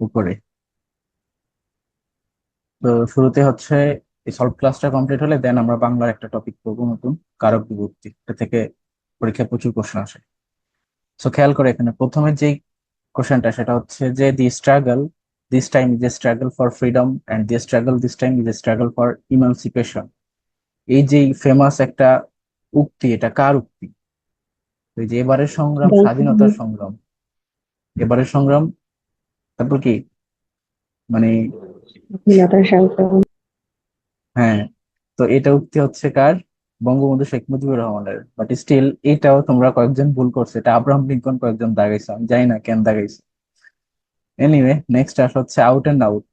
উপরে। তো শুরুতে হচ্ছে এই সলভ ক্লাসটা কমপ্লিট হলে দেন আমরা বাংলার একটা টপিক পড়বো নতুন, কারক বিভক্তি। এটা থেকে পরীক্ষায় প্রচুর কোশ্চেন আসে। সো খেয়াল করে এখানে প্রথমে যেই কোশ্চেনটা সেটা হচ্ছে যে the struggle this time is a struggle for freedom and the struggle this time is a struggle for emancipation. এই যে ফেমাস একটা উক্তি, এটা কার উক্তি? তো এই যে এবারের সংগ্রাম স্বাধীনতার সংগ্রাম, এবারের সংগ্রাম, তারপর কি মানে, স্বাধীনতার সংগ্রাম। হ্যাঁ। তো এটা উক্তি হচ্ছে কার? বঙ্গবন্ধু শেখ মুজিবুর রহমানের। বাট স্টিল এটাও তোমরা কয়েকজন ভুল করছে, এটা আব্রাহাম লিঙ্কন কয়েকজন দাগাইছে, আমি জানি না কেন দাগাইছে। এনিওয়ে, নেক্সট আস হচ্ছে out and out.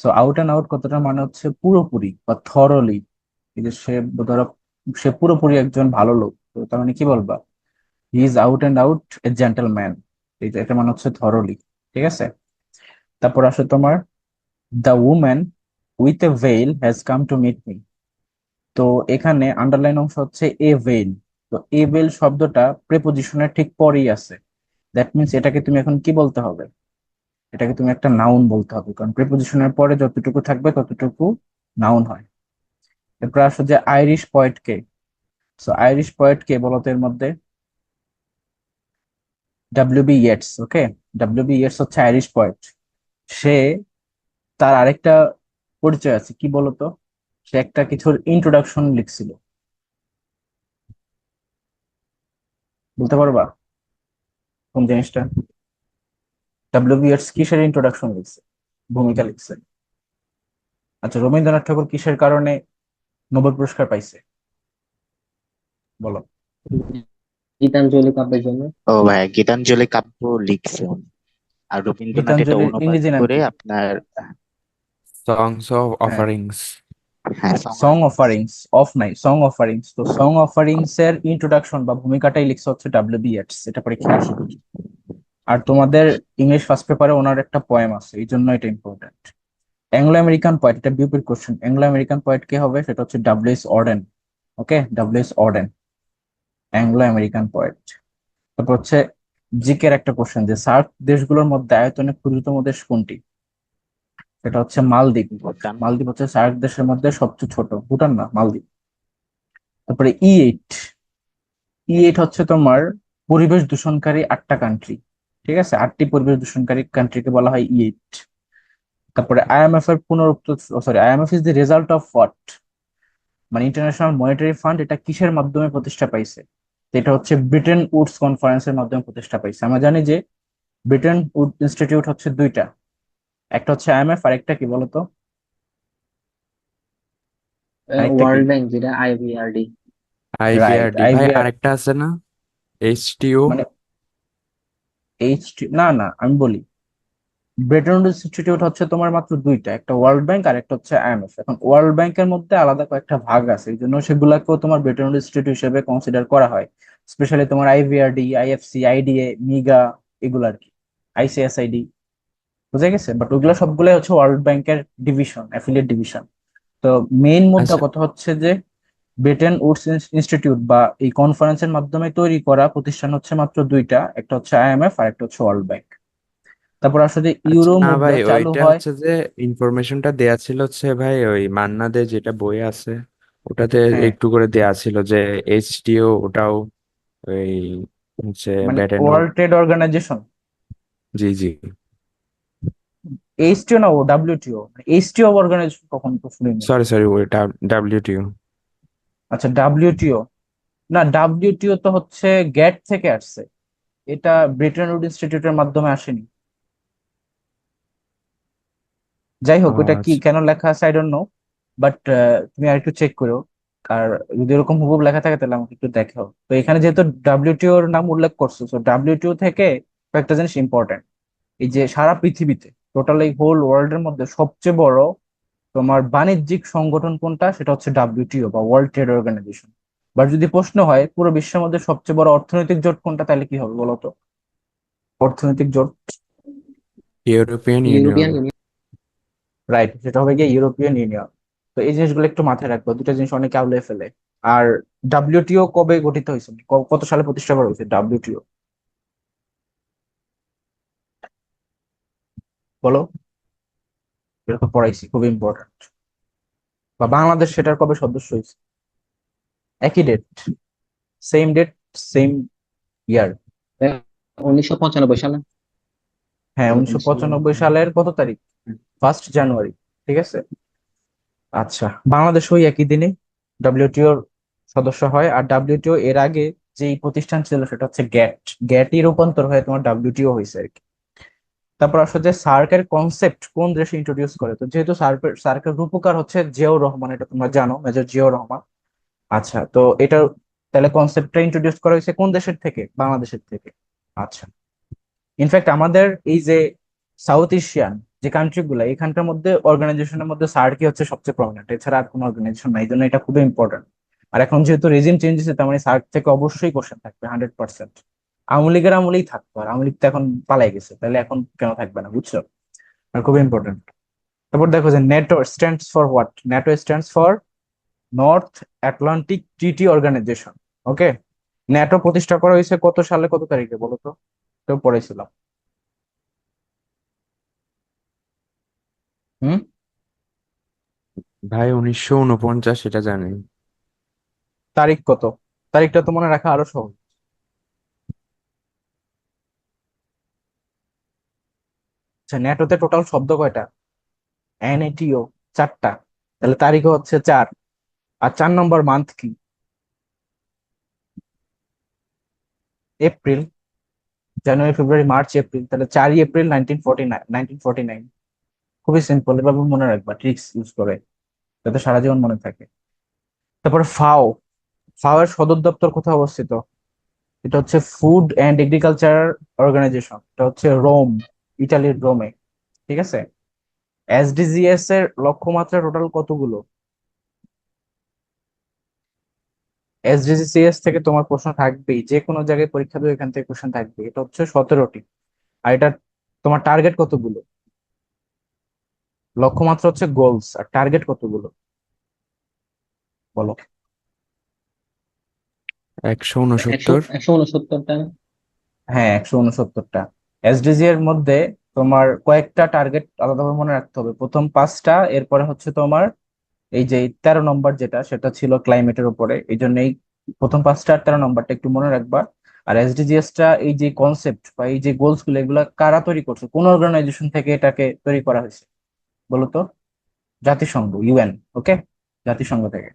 So out and out কতটা মানে হচ্ছে পুরোপুরি বা থরলি। এই যে সে, ধরো সে পুরোপুরি একজন ভালো লোক, তো তার মানে কি বলবা? He is out and out a gentleman. এই যে এটা মানে হচ্ছে থরলি। ঠিক আছে। তারপর আসে তোমার the woman with a veil has come to meet me. তো এখানে আন্ডারলাইন অংশ হচ্ছে এ ভেইল। তো এ ভেইল শব্দটা প্রেপোজিশনের ঠিক পরেই আছে। দ্যাট মিনস এটাকে তুমি এখন কি বলতে হবে? এটাকে তুমি একটা নাউন বলতে হবে, কারণ প্রিপোজিশনের পরে যতটুকু থাকবে ততটুকু নাউন হয়। এরপর আসো যে আইরিশ পয়েট কে। সো আইরিশ পয়েট কে বলতো এর মধ্যে? W B Yeats. Okay, W B Yeats হচ্ছে আইরিশ পয়েট। সে, তার আরেকটা পরিচয় আছে, কি বলতো? সে একটা কিছুর ইন্ট্রোডাকশন লিখছিল, বলতে পারবা কোন জিনিসটা? ডাব্লিউ বি ইয়েটস কিসের ইন্ট্রোডাকশন লিখছে, ভূমিকা লিখছে? আচ্ছা, রবীন্দ্রনাথ ঠাকুর কিসের কারণে নোবেল পুরস্কার পাইছে, বলো? গীতাঞ্জলি কাব্যের জন্য। ও ভাই, গীতাঞ্জলি কাব্য লিখছে উনি। আর রবীন্দ্রনাথ এটা গীতাঞ্জলির অনুবাদ ইংরেজি নাম করে কি? আপনার। Songs of হ্যাঁ, Offerings. হ্যাঁ, সং অফারিংস। অফ নাই, সং অফারিংস। তো সং অফারিংস এর ইন্ট্রোডাকশন বা ভূমিকাটাই লিখছে হচ্ছে ডাব্লিউ বি ইয়েটস। এটা পরীক্ষায় আসে প্রচুর। আর তোমাদের ইংলিশ ফার্স্ট পেপারে ওনার একটা পোয়েম আছে, এই জন্য এটা ইম্পর্টেন্ট। অ্যাংলো আমেরিকান পোয়েট, এটা বিউপির কোশ্চেন। অ্যাংলো আমেরিকান পোয়েট কে হবে? সেটা হচ্ছে W S Auden. Okay, W S Auden, Anglo American poet. তারপর হচ্ছে জিকের একটা কোশ্চেন, যে সার্ক দেশগুলোর মধ্যে আয়তনে ক্ষুদ্রতম দেশ কোনটি? সেটা হচ্ছে মালদ্বীপ। ভুটান। মালদ্বীপ হচ্ছে সার্ক দেশের মধ্যে সবচেয়ে ছোট, ভুটান না, মালদ্বীপ। তারপরে ই 8। ই 8 হচ্ছে তোমার পরিবেশ দূষণকারী 8টা কান্ট্রি। ঠিক আছে, 8টি পরিবেশ দূষণকারী কান্ট্রিকে বলা হয় ই 8। তারপরে আইএমএফ এর পুনরুক্ত, sorry, IMF is the result of what? মানে ইন্টারন্যাশনাল মনিটারি ফান্ড, এটা কিসের মাধ্যমে প্রতিষ্ঠা পাইছে? তো এটা হচ্ছে ব্রিটেন উডস কনফারেন্সের মাধ্যমে প্রতিষ্ঠা পাইছে। আমরা জানি যে ব্রিটেন উড ইনস্টিটিউট হচ্ছে দুইটা, একটা হচ্ছে আইএমএফ আর একটা কি বলতো? আরেকটা কি? ওয়ার্ল্ড ব্যাংক, যেটা আইবিআরডি। রাইট, IBRD ভাই, আইবিআর। আরেকটা আছে না? HTO। মানে না না, আমি বলি, ব্রেটন উডস ইনস্টিটিউট হচ্ছে তোমার মাত্র দুইটা, একটা ওয়ার্ল্ড ব্যাংক আর একটা হচ্ছে আইএমএফ। এখন ওয়ার্ল্ড ব্যাংকের মধ্যে আলাদা কয়েকটা ভাগ আছে, এই জন্য সেগুলাকেও তোমার ব্রেটন উডস ইনস্টিটিউট হিসেবে কনসিডার করা হয়। স্পেশালি তোমার আইভিআরডি, আইএফসি, আইডিএ, মিগা, এগুলো আর কি, আইসিএসআইডি। বুঝে গেছে? বাট ওগুলো সবগুলাই হচ্ছে ওয়ার্ল্ড ব্যাংকের ডিভিশন, অ্যাফিলিয়েট ডিভিশন। তো মেইন মুদ্রা আচ্ছা, কথা হচ্ছে যে ব্রেটেন উডস ইনস্টিটিউট বা এই কনফারেন্সের মাধ্যমে তৈরি করা প্রতিষ্ঠান হচ্ছে মাত্র দুইটা, একটা হচ্ছে আইএমএফ আর একটা হচ্ছে ওয়ার্ল্ড ব্যাংক। তারপর আসলে আচ্ছা, ইউরো না ভাই, মুদ্রা চালু ওইটা হয়। হচ্ছে যে ইনফরমেশনটা দেয়া ছিল হচ্ছে ভাই, ওই মান্না দে যেটা বই আছে ওটাতে হ্যাঁ, একটু করে দেয়া ছিল যে HTO ওটাও ওই হচ্ছে মানে ব্যাটেনউড। World Trade Organization. জি জি। এইচটিও না, ও ডাব্লিউটিও। এইচটিও অর্গানাইজেশন কখন তো শুনিনি। সরি সরি, ওইটা WTO। আচ্ছা, ডাব্লিউটিও না, ডাব্লিউটিও তো হচ্ছে গ্যাট থেকে আসছে, এটা ব্রিটেন উড ইনস্টিটিউটের মাধ্যমে আসেনি। যাই ও হোক, ওটা কি আচ্ছা। কেন লেখা আছে আই ডোন্ট নো। বাট তুমি আর একটু চেক করো। আর যদি এরকম হুবহু লেখা থাকে তাহলে আমাকে একটু দেখাও। তো এখানে যেহেতু ডাব্লিউটিও এর নাম উল্লেখ করছো, তো ডাব্লিউটিও থেকে কয়েকটা জিনিস ইম্পর্টেন্ট। এই যে সারা পৃথিবীতে, টোটাল এই হোল ওয়ার্ল্ড এর মধ্যে সবচেয়ে বড় তোমার বাণিজ্যিক সংগঠন কোনটা? সেটা হচ্ছে ডাব্লিউটিও বা ওয়ার্ল্ড ট্রেড অর্গানাইজেশন। বা যদি প্রশ্ন হয় পুরো বিশ্বের মধ্যে সবচেয়ে বড় অর্থনৈতিক জোট কোনটা, তাহলে কি হবে বলো তো? অর্থনৈতিক জোট। European union. European union. Right, সেটা হবে গিয়ে ইউরোপিয়ান ইউনিয়ন। তো এই জিনিসগুলো একটু মাথায় রাখবো, দুটো জিনিস অনেকে আউলে ফেলে। আর ডাব্লিউটিও কবে গঠিত হয়েছে, কত সালে প্রতিষ্ঠা করা হয়েছে ডাব্লিউটিও? বলো, এটা তো পড়াইছি, খুব ইম্পর্টেন্ট। বা বাংলাদেশ সেটার কবে সদস্য হয়েছে? একই date, same date, same year. 1995 সালে। হ্যাঁ, 1995 1995। সালের কত তারিখ? 1 জানুয়ারি। ঠিক আছে। আচ্ছা, বাংলাদেশ ওই একই দিনে ডাব্লিউটিওর সদস্য হয়। আর ডাব্লিউটিও এর আগে যেই প্রতিষ্ঠান ছিল সেটা হচ্ছে গ্যাট। গ্যাটই রূপান্তর হয়ে তোমার ডাব্লিউটিও হয়েছে আর কি। তারপর আসলে যে সার্কের কনসেপ্ট কোন দেশে ইন্ট্রোডিউস করে, তো যেহেতু সার্কের রূপকার হচ্ছে জিয়াউর রহমান, এটা তোমরা জানো, মেজর জিয়াউর রহমান। আচ্ছা, তো এটা তাহলে কনসেপ্টটা ইন্ট্রোডিউস করা হয়েছে কোন দেশের থেকে? বাংলাদেশের থেকে। আচ্ছা, ইনফ্যাক্ট আমাদের এই যে সাউথ এশিয়ান যে কান্ট্রি গুলা, এখানকার মধ্যে অর্গানাইজেশনের মধ্যে সার্কই হচ্ছে সবচেয়ে প্রমিনেন্ট, এছাড়া আর কোনো অর্গানাইজেশন নাই, এই জন্য এটা খুবই ইম্পর্টেন্ট। আর এখন যেহেতু রেজিম চেঞ্জ হয়েছে, তার মানে সার্ক থেকে অবশ্যই কোশ্চেন থাকবে 100%। আওয়ামী লীগের আমলেই থাকতো, আর আওয়ামী লীগ তো এখন পালাই গেছে, তাহলে এখন কেন থাকবে না, বুঝছো? আর খুবই ইম্পর্টেন্ট। তারপর দেখো যে NATO stands for what? NATO stands for North Atlantic Treaty Organization. Okay. NATO প্রতিষ্ঠা করা হয়েছে কত সালে, কত তারিখে বলো তো? তো পড়েছিলাম। হুম। ভাই 1949, এটা জানি। তারিখ কত? তারিখটা তো মনে রাখা আরো সহজ। আচ্ছা, ন্যাটোতে টোটাল শব্দ কয়টা? এনএটিও 4টা। তাহলে তারিখও হচ্ছে 4। আর 4 নম্বর মান্থ কি? এপ্রিল। জানুয়ারি, ফেব্রুয়ারি, মার্চ, এপ্রিল, তাহলে 4ই এপ্রিল 1949। খুবই সিম্পল, এভাবে মনে রাখবা ট্রিক্স ইউজ করে, যাতে সারা জীবন মনে থাকে। তারপর ফাও। ফাও এর সদর দপ্তর কোথায় অবস্থিত? এটা হচ্ছে ফুড অ্যান্ড এগ্রিকালচার অর্গানাইজেশন, এটা হচ্ছে রোম, ইটালির রোমে। ঠিক আছে। এসডিজিএস এর লক্ষ্যমাত্রা টোটাল কতগুলো? এসডিজিএস থেকে তোমার প্রশ্ন থাকবেই, যে কোনো জায়গায় পরীক্ষা দেবে এখান থেকে কোশ্চেন থাকবে। এটা হচ্ছে 17টি। আর এটা তোমার টার্গেট কতগুলো? লক্ষ্যমাত্রা হচ্ছে গোলস, আর টার্গেট কতগুলো বলো? 169। 169টা। হ্যাঁ, 169টা। এসডিজি এর মধ্যে তোমার কয়েকটা টার্গেট আলাদাভাবে মনে রাখতে হবে। প্রথম 5টা, এরপরে হচ্ছে তোমার এই যে 13 নম্বর যেটা, সেটা ছিল ক্লাইমেটের উপরে, এই জন্য এই প্রথম 5টা আর 13 নম্বরটা একটু মনে রাখবা। আর এসডিজিএস টা এই যে কনসেপ্ট বা এই যে গোলস গুলো, এগুলা কারা তৈরি করছে, কোন অর্গানাইজেশন থেকে এটাকে তৈরি করা হয়েছে বলো তো? জাতিসংঘ, ইউএন। ওকে, জাতিসংঘ থেকে।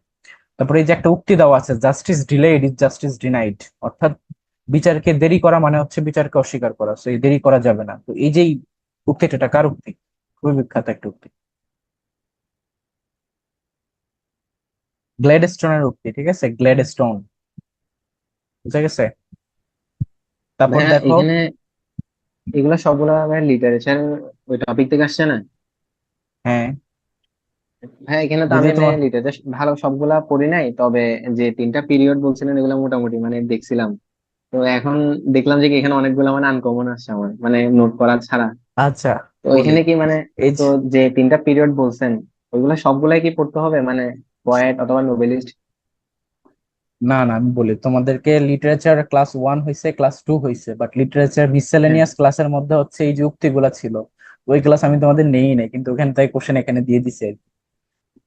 তারপরে এই যে একটা উক্তি দেওয়া আছে, justice delayed is justice denied, অর্থাৎ বিচারকে দেরি করা মানে হচ্ছে বিচারকে অস্বীকার করা, সেই দেরি করা যাবে না। তো এই যে উক্তিটা, এটা কার উক্তি? খুবই বিখ্যাত একটা উক্তি, গ্ল্যাডস্টোনের উক্তি। ঠিক আছে, গ্ল্যাডস্টোন। বুঝা গেছে? তারপর ভাইয়া দেখো। এখানে এগুলা সবগুলা ভাইয়া লিটারেচার ওই টপিক থেকে আসছে না? হ্যাঁ, হ্যাঁ, এখানে তো আমি যদি এমনি তোমার লিটারেচার ভালো সবগুলা পড়ি নাই, তবে যে 3টা পিরিয়ড বলছিলেন এগুলো মোটামুটি মানে দেখছিলাম। তো এখন দেখলাম যে কি এখানে অনেকগুলো মানে আনকমন আসছে আমার, মানে নোট করা ছাড়া। আচ্ছা তো বলি, এখানে কি মানে, এই তো যে 3টা পিরিয়ড বলছেন ওইগুলা সবগুলাই কি পড়তে হবে মানে পয়েট অথবা নোবেলিস্ট? না না, আমি বলি তোমাদেরকে, লিটারেচার ক্লাস 1 হয়েছে, ক্লাস 2 হয়েছে, বাট লিটারেচার হ্যাঁ। মিসেলেনিয়াস ক্লাসের মধ্যে হচ্ছে এই যে উক্তিগুলা ছিল, ওই ক্লাস আমি তোমাদের নেই নাই, কিন্তু ওখান থেকে কোশ্চেন এখানে দিয়ে দিছে আর কি।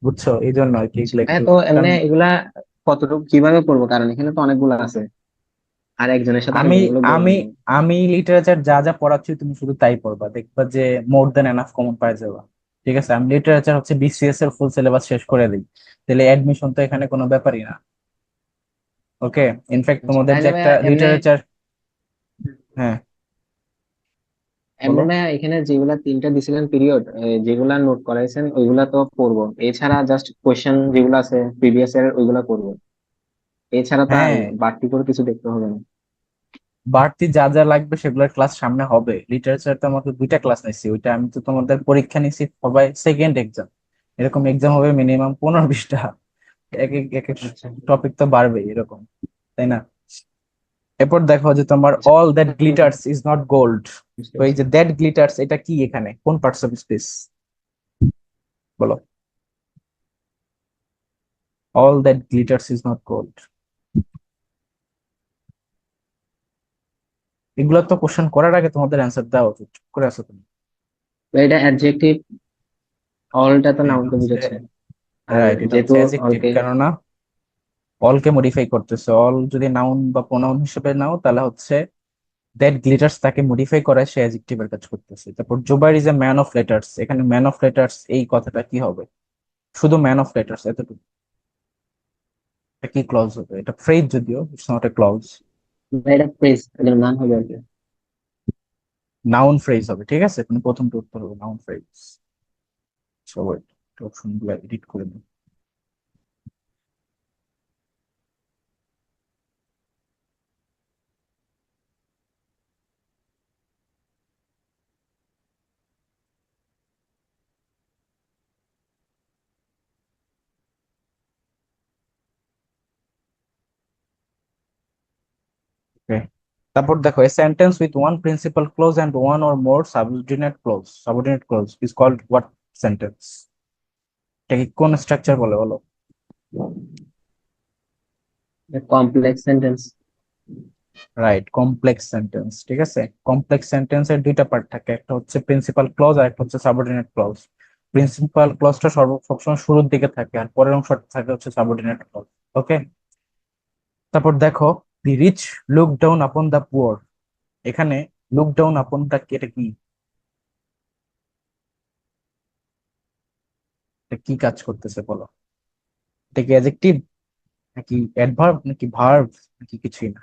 বুঝছো, এই জন্য আর কি এগুলো হ্যাঁ, একটু। তো এমনি কারণ এগুলা কতটুকু কিভাবে পড়বো, কারণ এখানে তো অনেকগুলো আছে, আর একজনের সাথে আমি আরেকজন এগুলো বলবো আমি না। আমি লিটারেচার যা যা পড়াচ্ছি তুমি শুধু তাই পড়বা, দেখবা যে মোর দেন এনাফ কমন পাই যাবা। ঠিক আছে, আমি লিটারেচার হচ্ছে বিসিএস এর ফুল সিলেবাস শেষ করে দিই, তাহলে অ্যাডমিশন তো এখানে কোনো ব্যাপারই না। ওকে। ইনফ্যাক্ট আচ্ছা, তোমাদের যে তাহলে একটা ভাইয়া এমনি লিটারেচার। হ্যাঁ, এমনি বলো। ভাইয়া এখানে যেগুলা 3টা দিছিলেন পিরিয়ড, যেগুলা নোট করাইছেন ওইগুলা তো পড়বো, এছাড়া জাস্ট কোয়েশ্চেন যেগুলো আছে প্রিভিয়াস এর ওইগুলা করবো, এছাড়া তো আর হ্যাঁ, বাড়তি করে কিছু দেখতে হবে না। বাড়তি যা যা লাগবে সেগুলোর ক্লাস সামনে হবে। লিটারেচার তো আমাকে 2টা ক্লাস নিচ্ছি, ওইটা আমি তো তোমাদের পরীক্ষা নিচ্ছি সবাই সেকেন্ড এক্সাম। এরকম এক্সাম হবে মিনিমাম 15-20টা। এক এক এক এক আচ্ছা। টপিক তো বাড়বে এরকম, তাই না? এরপর দেখো যে তোমার আচ্ছা, all that glitters is not gold. বুঝতে তো এই পারছি। যে দ্যাট গ্লিটার্স, এটা কি, এখানে কোন পার্টস অফ স্পেস বলো? All that glitters is not gold, এগুলো তো কোশ্চেন করার আগে তোমাদের অ্যান্সার দেওয়া উচিত, চুপ করে আছো তুমি। তো এটা অ্যাডজেক্টিভ, অলটা তো এটা নাউনকে হচ্ছে বোঝাচ্ছে। আর রাইট, এটা যেহেতু হচ্ছে অ্যাডজেক্টিভ, অলকে, কেননা অলকে মডিফাই করতেছে। অল যদি নাউন বা প্রোনাউন হিসেবে নাও তাহলে হচ্ছে দ্যাট গ্লিটার্স তাকে মডিফাই করায় সে অ্যাডজেক্টিভের কাজ করতেছে। তারপর Zubair is a man of letters, এখানে ম্যান অফ লেটার্স এই কথাটা কি হবে? শুধু ম্যান অফ লেটার্স এতটুকু, এটা কি ক্লজ হবে? এটা ফ্রেজ যদিও, ইটস নট এ ক্লজ। এটা প্রেস, এটা নাম হবে আর কি। নাউন ফ্রেজ হবে, ঠিক আছে, মানে প্রথমটা উত্তর হবে noun phrase. So wait, option গুলো এডিট করে দিই। Okay. তারপর দেখো, a sentence with one principal clause and one or more subordinate clause is called what sentence? এটাকে কোন স্ট্রাকচার বলে বলো? Complex sentence. Right, complex sentence. ঠিক আছে, কমপ্লেক্স সেন্টেন্সের দুইটা পার্ট থাকে, একটা হচ্ছে প্রিন্সিপাল ক্লজ আর একটা হচ্ছে সাবঅর্ডিনেট ক্লজ। প্রিন্সিপাল ক্লজটা সবসময় শুরুর দিকে থাকে, আর পরের অংশটা থাকে হচ্ছে সাবঅর্ডিনেট ক্লজ। ওকে, তারপর দেখো, the rich look down upon the poor, এখানে লুক ডাউন আপন দ্য, এটা কি? এটা কি কাজ করতেছে বলো? এটা কি অ্যাডজেক্টিভ, নাকি অ্যাডভার্ব, নাকি ভার্ব, নাকি কিছুই না?